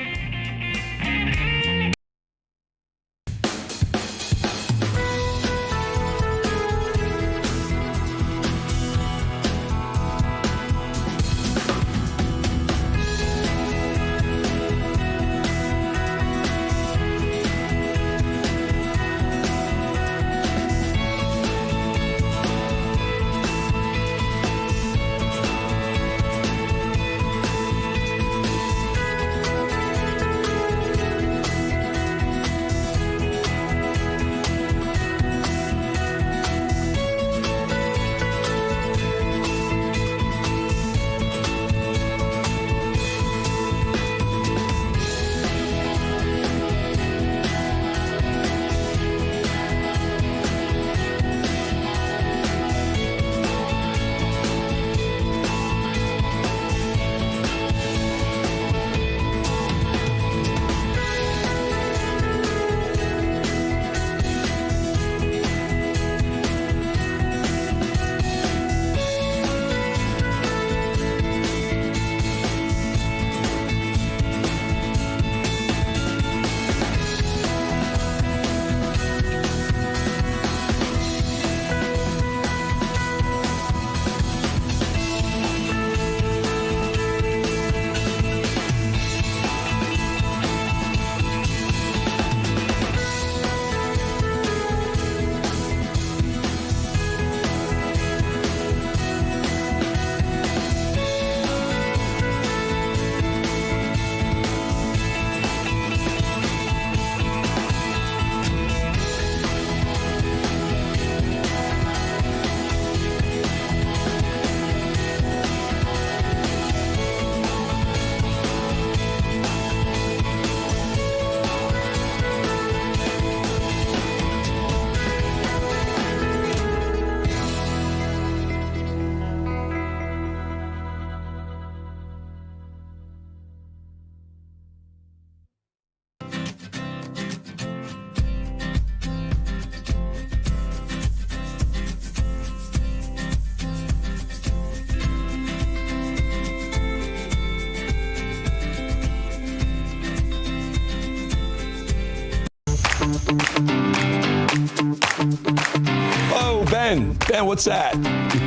Ben, what's that?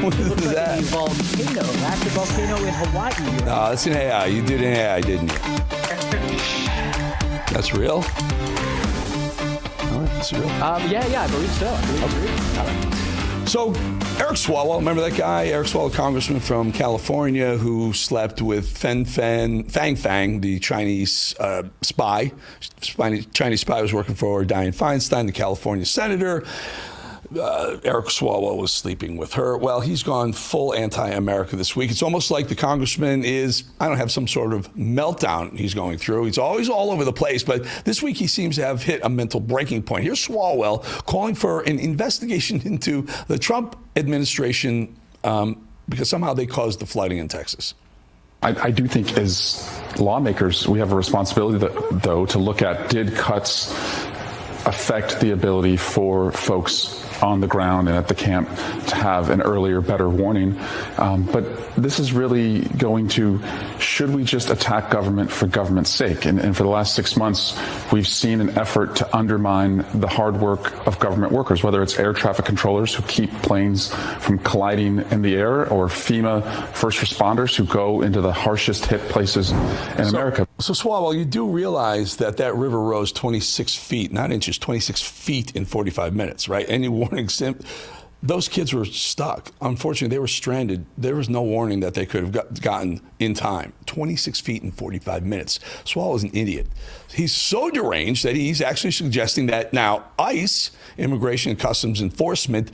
What is Looks like that? a volcano, an active volcano in Hawaii. No, that's an AI. You did an AI, didn't you? That's real? All right, that's real. Yeah, I believe so. All right. So, Eric Swalwell, remember that guy? Eric Swalwell, congressman from California, who slept with Fang, the Chinese spy. Chinese spy was working for Dianne Feinstein, the California senator. Eric Swalwell was sleeping with her. Well, he's gone full anti-America this week. It's almost like the congressman have some sort of meltdown he's going through. He's always all over the place, but this week he seems to have hit a mental breaking point. Here's Swalwell calling for an investigation into the Trump administration because somehow they caused the flooding in Texas. I do think as lawmakers, we have a responsibility, though, to look at, did cuts affect the ability for folks on the ground and at the camp to have an earlier, better warning. But this is really going to, should we just attack government for government's sake? And for the last 6 months, we've seen an effort to undermine the hard work of government workers, whether it's air traffic controllers who keep planes from colliding in the air, or FEMA first responders who go into the harshest hit places in America. So Swalwell, you do realize that river rose 26 feet, not inches, 26 feet in 45 minutes, right? Any warning? Those kids were stuck. Unfortunately, they were stranded. There was no warning that they could have gotten in time. 26 feet in 45 minutes. Swalwell's an idiot. He's so deranged that he's actually suggesting that now ICE, Immigration and Customs Enforcement,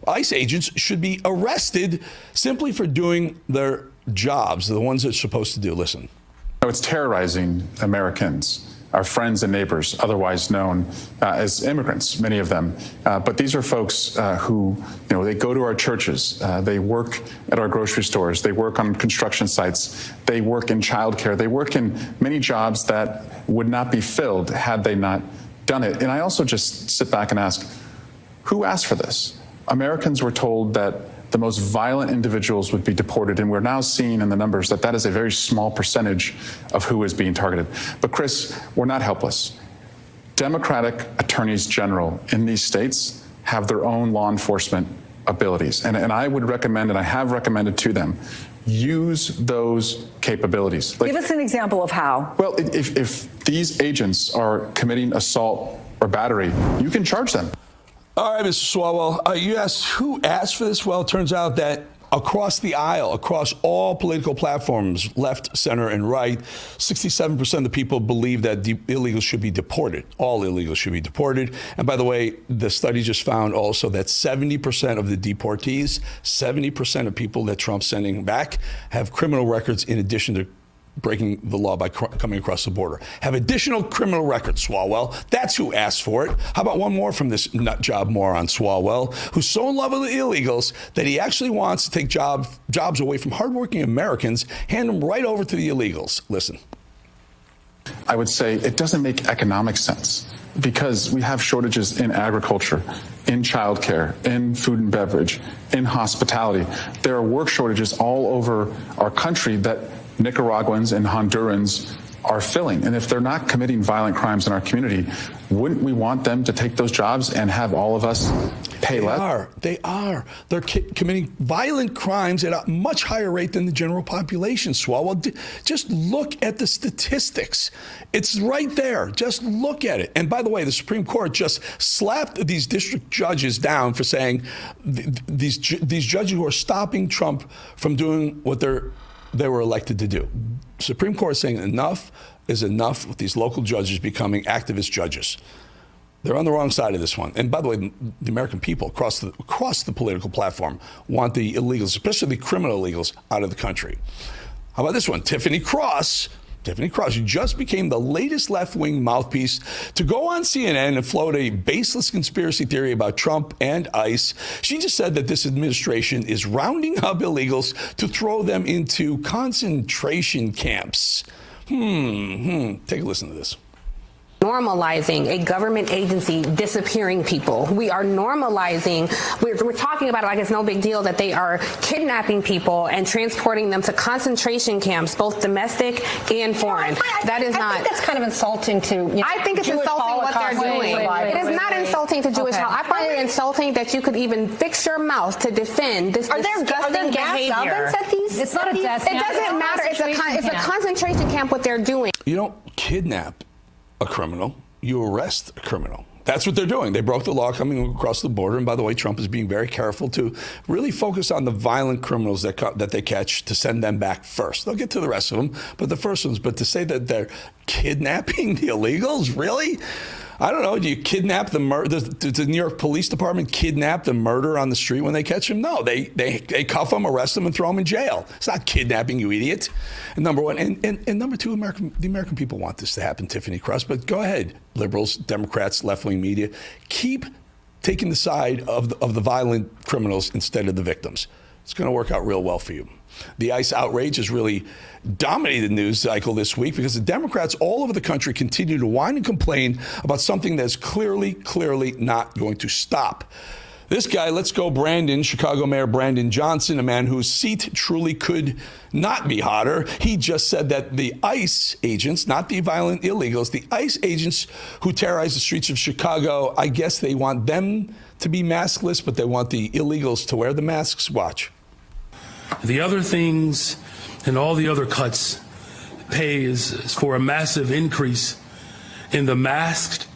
ICE agents should be arrested simply for doing their jobs, the ones they're supposed to do. Listen. It's terrorizing Americans, our friends and neighbors, otherwise known as immigrants, many of them. But these are folks who, they go to our churches, they work at our grocery stores, they work on construction sites, they work in childcare, they work in many jobs that would not be filled had they not done it. And I also just sit back and ask, who asked for this? Americans were told that the most violent individuals would be deported, and we're now seeing in the numbers that is a very small percentage of who is being targeted. But Chris, we're not helpless. Democratic attorneys general in these states have their own law enforcement abilities, and I would recommend, and I have recommended to them, use those capabilities. Give us an example of how. Well, if these agents are committing assault or battery, you can charge them. All right, Mr. Swalwell, you asked who asked for this? Well, it turns out that across the aisle, across all political platforms, left, center, and right, 67% of the people believe that illegals should be deported. All illegals should be deported. And by the way, the study just found also that 70% of the deportees, 70% of people that Trump's sending back, have criminal records in addition to breaking the law by coming across the border. Have additional criminal records, Swalwell. That's who asked for it. How about one more from this nut job moron, Swalwell, who's so in love with the illegals that he actually wants to take jobs away from hardworking Americans, hand them right over to the illegals. Listen. I would say it doesn't make economic sense because we have shortages in agriculture, in childcare, in food and beverage, in hospitality. There are work shortages all over our country that Nicaraguans and Hondurans are filling. And if they're not committing violent crimes in our community, wouldn't we want them to take those jobs and have all of us pay less? They are. They're committing violent crimes at a much higher rate than the general population, Swalwell. Just look at the statistics. It's right there. Just look at it. And by the way, the Supreme Court just slapped these district judges down for saying these judges who are stopping Trump from doing what they were elected to do. Supreme Court saying enough is enough with these local judges becoming activist judges. They're on the wrong side of this one. And by the way, the American people across the political platform want the illegals, especially the criminal illegals, out of the country. How about this one? Tiffany Cross, who just became the latest left-wing mouthpiece to go on CNN and float a baseless conspiracy theory about Trump and ICE. She just said that this administration is rounding up illegals to throw them into concentration camps. Take a listen to this. normalizing a government agency disappearing people. We are normalizing, we're talking about it like it's no big deal that they are kidnapping people and transporting them to concentration camps, both domestic and foreign. That is not. I think that's kind of insulting to. I think it's Jewish insulting what they're doing. It is not insulting to Jewish Holocaust. I find it insulting that you could even fix your mouth to defend this disgusting behavior. It's not a death camp. It doesn't matter. It's a concentration camp what they're doing. You don't kidnap a criminal, you arrest a criminal. That's what they're doing. They broke the law coming across the border. And by the way, Trump is being very careful to really focus on the violent criminals that they catch to send them back first. They'll get to the rest of them, but the first ones. But to say that they're kidnapping the illegals, really? I don't know. Do you kidnap the murder? Does the New York Police Department kidnap the murderer on the street when they catch him? No, they cuff him, arrest him, and throw him in jail. It's not kidnapping, you idiot. And number one, and number two, the American people want this to happen, Tiffany Crust. But go ahead, liberals, Democrats, left-wing media, keep taking the side of the violent criminals instead of the victims. It's going to work out real well for you. The ICE outrage has really dominated the news cycle this week because the Democrats all over the country continue to whine and complain about something that's clearly not going to stop. This guy, let's go Brandon, Chicago Mayor Brandon Johnson, a man whose seat truly could not be hotter. He just said that the ICE agents, not the violent illegals, the ICE agents who terrorize the streets of Chicago, I guess they want them to be maskless, but they want the illegals to wear the masks. Watch. The other things and all the other cuts pay is for a massive increase in the masked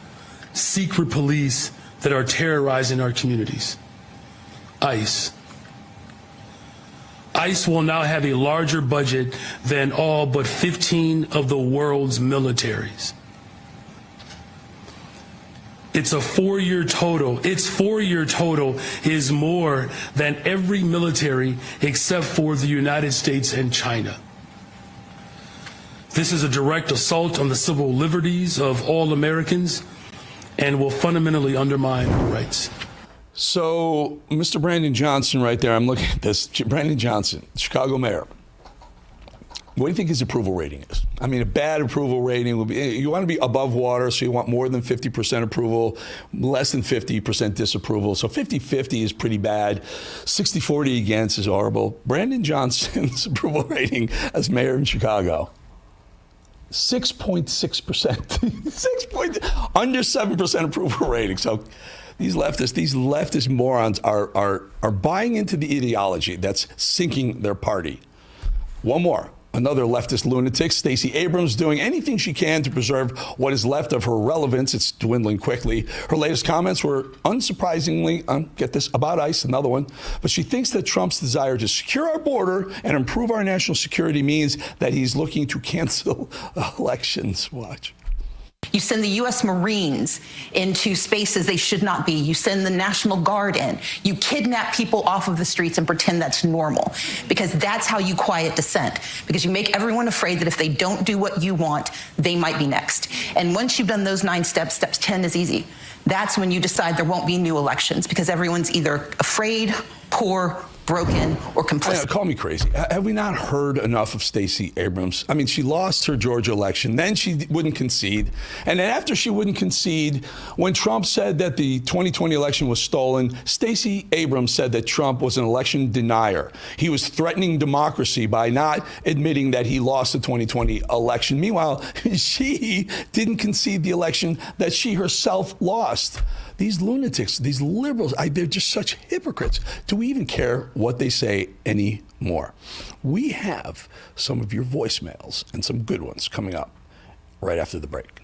secret police that are terrorizing our communities. ICE. ICE will now have a larger budget than all but 15 of the world's militaries. It's a 4-year total. Its 4-year total is more than every military except for the United States and China. This is a direct assault on the civil liberties of all Americans and will fundamentally undermine our rights. So, Mr. Brandon Johnson right there, I'm looking at this. Brandon Johnson, Chicago mayor. What do you think his approval rating is? I mean, a bad approval rating would be, you want to be above water, so you want more than 50% approval, less than 50% disapproval. So 50-50 is pretty bad. 60-40 against is horrible. Brandon Johnson's approval rating as mayor in Chicago, 6.6%. Under 7% approval rating. So these leftist morons are buying into the ideology that's sinking their party. One more. Another leftist lunatic, Stacey Abrams, doing anything she can to preserve what is left of her relevance. It's dwindling quickly. Her latest comments were unsurprisingly, get this, about ICE, another one. But she thinks that Trump's desire to secure our border and improve our national security means that he's looking to cancel elections. Watch. You send the U.S. Marines into spaces they should not be. You send the National Guard in. You kidnap people off of the streets and pretend that's normal, because that's how you quiet dissent, because you make everyone afraid that if they don't do what you want, they might be next. And once you've done those 9 steps, step 10 is easy. That's when you decide there won't be new elections, because everyone's either afraid, poor, broken, or complicit. Call me crazy. Have we not heard enough of Stacey Abrams? I mean, she lost her Georgia election. Then she wouldn't concede. And then after she wouldn't concede, when Trump said that the 2020 election was stolen, Stacey Abrams said that Trump was an election denier. He was threatening democracy by not admitting that he lost the 2020 election. Meanwhile, she didn't concede the election that she herself lost. These lunatics, these liberals, they're just such hypocrites. Do we even care what they say anymore? We have some of your voicemails and some good ones coming up right after the break.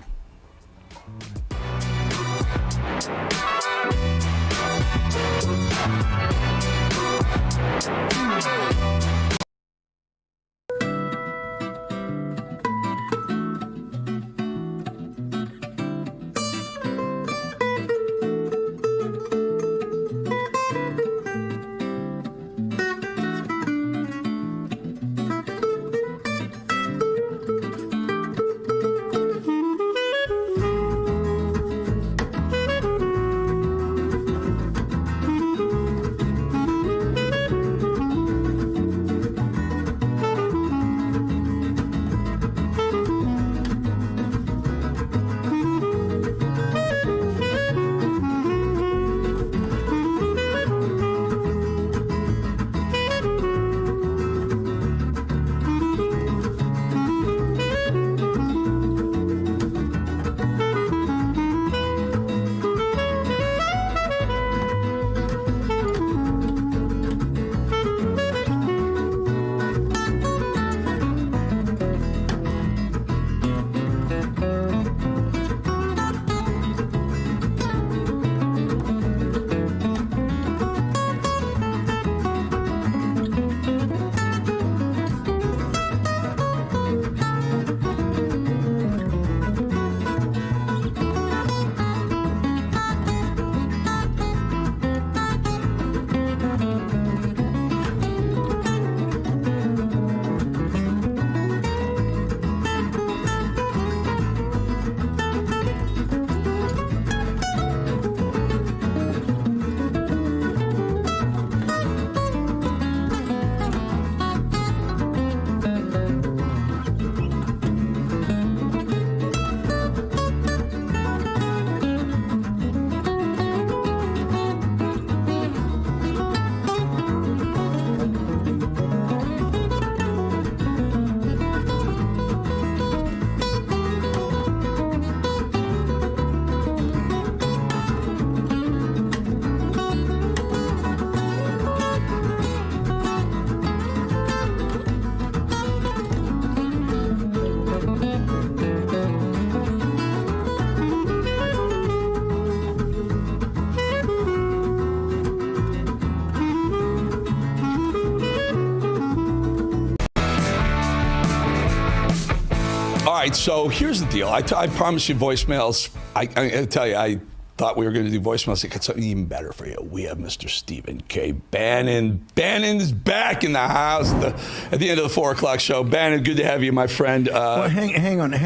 right, so here's the deal. I promised you voicemails. I tell you, I thought we were going to do voicemails. It got something even better for you. We have Mr. Stephen K. Bannon. Bannon is back in the house at the end of the 4 o'clock show. Bannon, good to have you, my friend. Well, hang on. The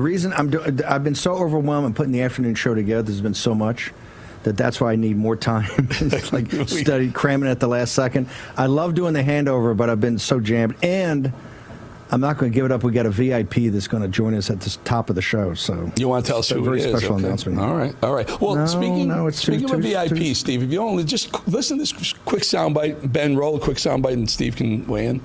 reason I've been so overwhelmed in putting the afternoon show together, there's been so much that's why I need more time. Like study, cramming at the last second. I love doing the handover, but I've been so jammed. And I'm not going to give it up. We got a VIP that's going to join us at the top of the show. So you want to tell us who it is? Very special announcement. All right. Well, speaking of VIP, Steve, if you only just listen to this quick soundbite, Ben, roll a quick soundbite, and Steve can weigh in.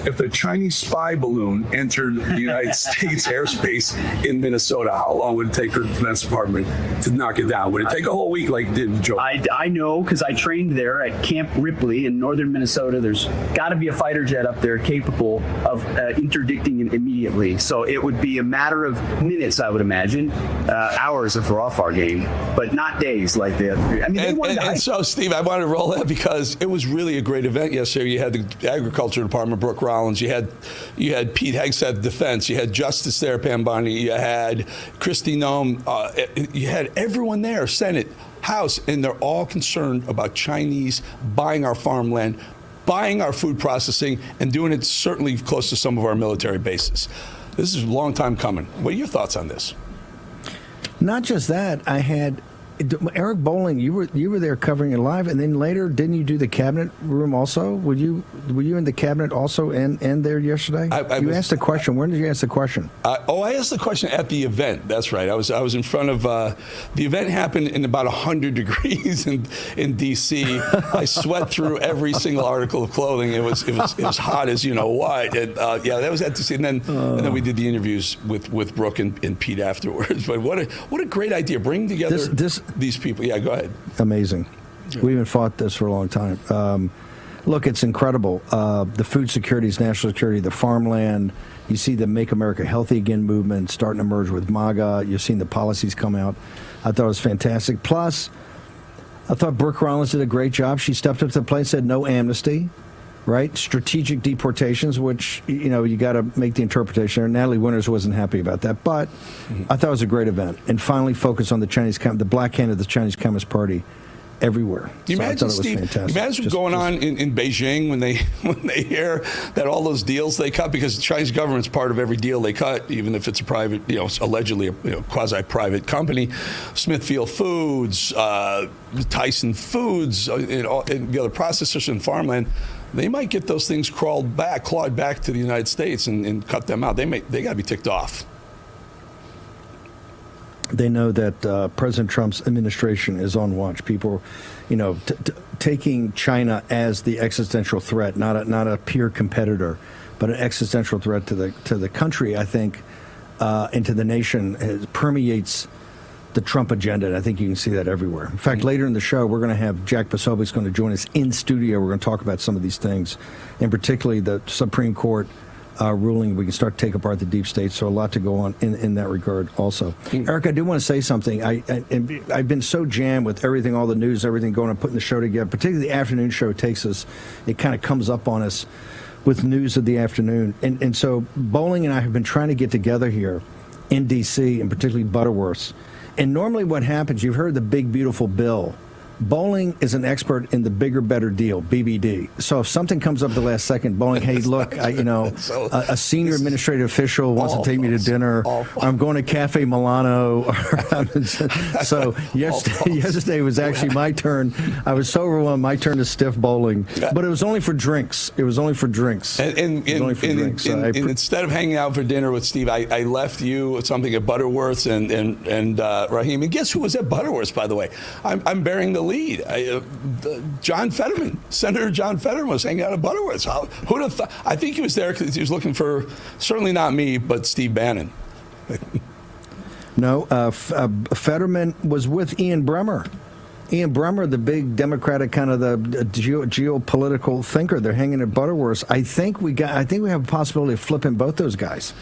If the Chinese spy balloon entered the United States airspace in Minnesota, how long would it take for the Defense Department to knock it down? Would it take a whole week like it did in Joe? I know because I trained there at Camp Ripley in northern Minnesota. There's got to be a fighter jet up there capable of interdicting it immediately. So it would be a matter of minutes, I would imagine, hours if we're off our game, but not days like the other. I mean, and so, Steve, I wanted to roll that because it was really a great event yesterday. You had the Agriculture Department, Brooke Rollins. You had Pete Hegseth, Defense. You had Justice there, Pam Bondi. You had Kristi Noem. You had everyone there, Senate, House, and they're all concerned about Chinese buying our farmland, buying our food processing, and doing it certainly close to some of our military bases. This is a long time coming. What are your thoughts on this? Not just that, I had Eric Bolling. You were there covering it live, and then later, didn't you do the cabinet room also? Were you in the cabinet also and there yesterday? You asked a question. When did you ask the question? I asked the question at the event. That's right. I was in front of the event happened in about 100 degrees in D.C. I sweat through every single article of clothing. It was hot as you know what. And, that was at D.C. And then we did the interviews with Brooke and Pete afterwards. But what a great idea! Bring together these people. Yeah, go ahead. Amazing. Yeah. We haven't fought this for a long time. Look, it's incredible. The food security, national security, the farmland. You see the Make America Healthy Again movement starting to emerge with MAGA. You've seen the policies come out. I thought it was fantastic. Plus, I thought Brooke Rollins did a great job. She stepped up to the plate and said no amnesty, right? Strategic deportations, which, you got to make the interpretation. Natalie Winters wasn't happy about that. But I thought it was a great event. And finally focus on the black hand of the Chinese Communist Party everywhere. You imagine, Steve, what's going on in Beijing when they hear that all those deals they cut, because the Chinese government's part of every deal they cut, even if it's a private, allegedly a quasi-private company. Smithfield Foods, Tyson Foods, and the other processors in farmland. They might get those things clawed back to the United States and cut them out. They got to be ticked off. They know that President Trump's administration is on watch. People, taking China as the existential threat, not a peer competitor, but an existential threat to the country, I think, and to the nation, permeates the Trump agenda. And I think you can see that everywhere. In fact, later in the show, we're going to have Jack Posobiec's going to join us in studio. We're going to talk about some of these things, and particularly the Supreme Court ruling. We can start to take apart the deep state. So a lot to go on in that regard also. Eric, I do want to say something. I've been so jammed with everything, all the news, everything going on, putting the show together, particularly the afternoon show it kind of comes up on us with news of the afternoon. And so Bolling and I have been trying to get together here in D.C., and particularly Butterworth's. And normally what happens, you've heard the big, beautiful bill. Bolling is an expert in the bigger, better deal, BBD. So if something comes up the last second, Bolling, hey, look, a senior administrative official wants to take me to dinner. I'm going to Cafe Milano. So yesterday was actually my turn. I was so overwhelmed, my turn to stiff Bolling. But it was only for drinks. And instead of hanging out for dinner with Steve, I left you with something at Butterworth's and Raheem. And guess who was at Butterworth's, by the way? I'm bearing the lead. John Fetterman, Senator John Fetterman was hanging out at Butterworth's. Who'd have thought? I think he was there because he was looking for, certainly not me, but Steve Bannon. No, Fetterman was with Ian Bremmer. Ian Bremmer, the big Democratic kind of the geopolitical thinker. They're hanging at Butterworth's. I think we have a possibility of flipping both those guys.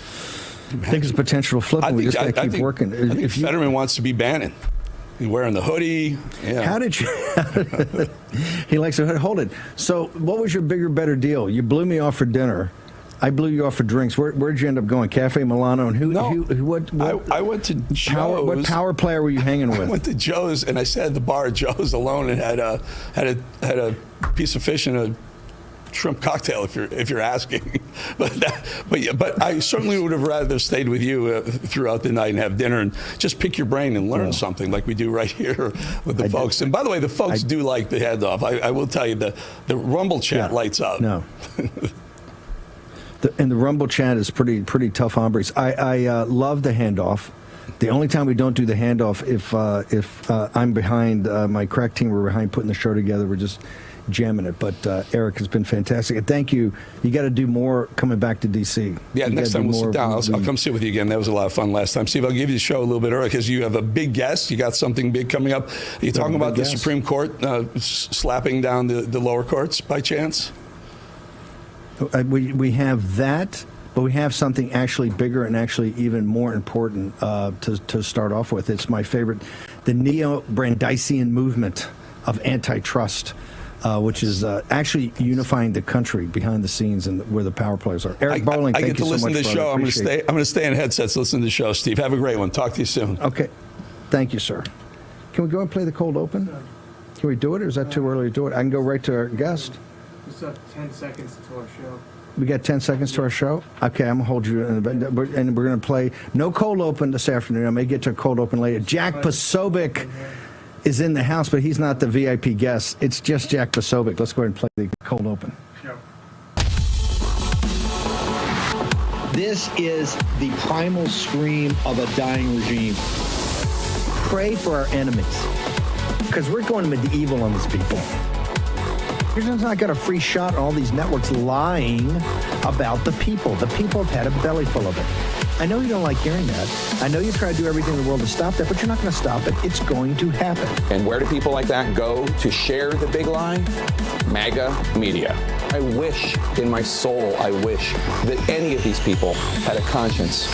I think it's potential to flip them. We just got to keep working. I think Fetterman wants to be Bannon. He's wearing the hoodie. Yeah. How did you? He likes the hoodie. Hold it. So, what was your bigger, better deal? You blew me off for dinner, I blew you off for drinks. Where'd you end up going? Cafe Milano? And I went to Joe's. What power player were you hanging with? I went to Joe's, and I sat at the bar at Joe's alone and had a piece of fish and a shrimp cocktail, if you're asking. But I certainly would have rather stayed with you throughout the night and have dinner and just pick your brain and learn something like we do right here with the folks. And by the way, the folks do like the handoff. I will tell you, the Rumble chat lights up. No. And the Rumble chat is pretty tough hombres. I love the handoff. The only time we don't do the handoff if I'm behind, my crack team, we're behind putting the show together. We're just jamming it. But Eric has been fantastic. And thank you. You got to do more coming back to D.C. Yeah, next time we'll sit down. I'll come sit with you again. That was a lot of fun last time. Steve, I'll give you the show a little bit early because you have a big guest. You got something big coming up. Are you talking about the Supreme Court slapping down the lower courts by chance? We have that, but we have something actually bigger and actually even more important to start off with. It's my favorite, the neo-Brandeisian movement of antitrust, which is actually unifying the country behind the scenes and where the power players are. Eric Bolling, I thank get you to so listen much, to the show. I'm going to stay in headsets, listen to the show. Steve, have a great one. Talk to you soon. Okay. Thank you, sir. Can we go and play the cold open? Can we do it, or is that too early to do it? I can go right to our guest. Just 10 seconds to our show. We got 10 seconds to our show? Okay, I'm going to hold you in the, and we're going to play no cold open this afternoon. I may get to a cold open later. Jack Posobiec is in the house, but he's not the VIP guest. It's just Jack Posobiec. Let's go ahead and play the cold open. This is the primal scream of a dying regime. Pray for our enemies, because we're going medieval on these people. You're not got a free shot on all these networks lying about the people. The people have had a belly full of it. I know you don't like hearing that. I know you try to do everything in the world to stop that, but you're not going to stop it. It's going to happen. And where do people like that go to share the big lie? MAGA media. I wish in my soul, I wish that any of these people had a conscience.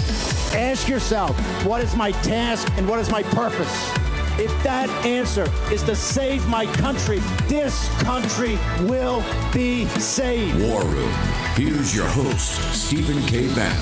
Ask yourself, what is my task and what is my purpose? If that answer is to save my country, this country will be saved. War Room. Here's your host, Stephen K. Bannon.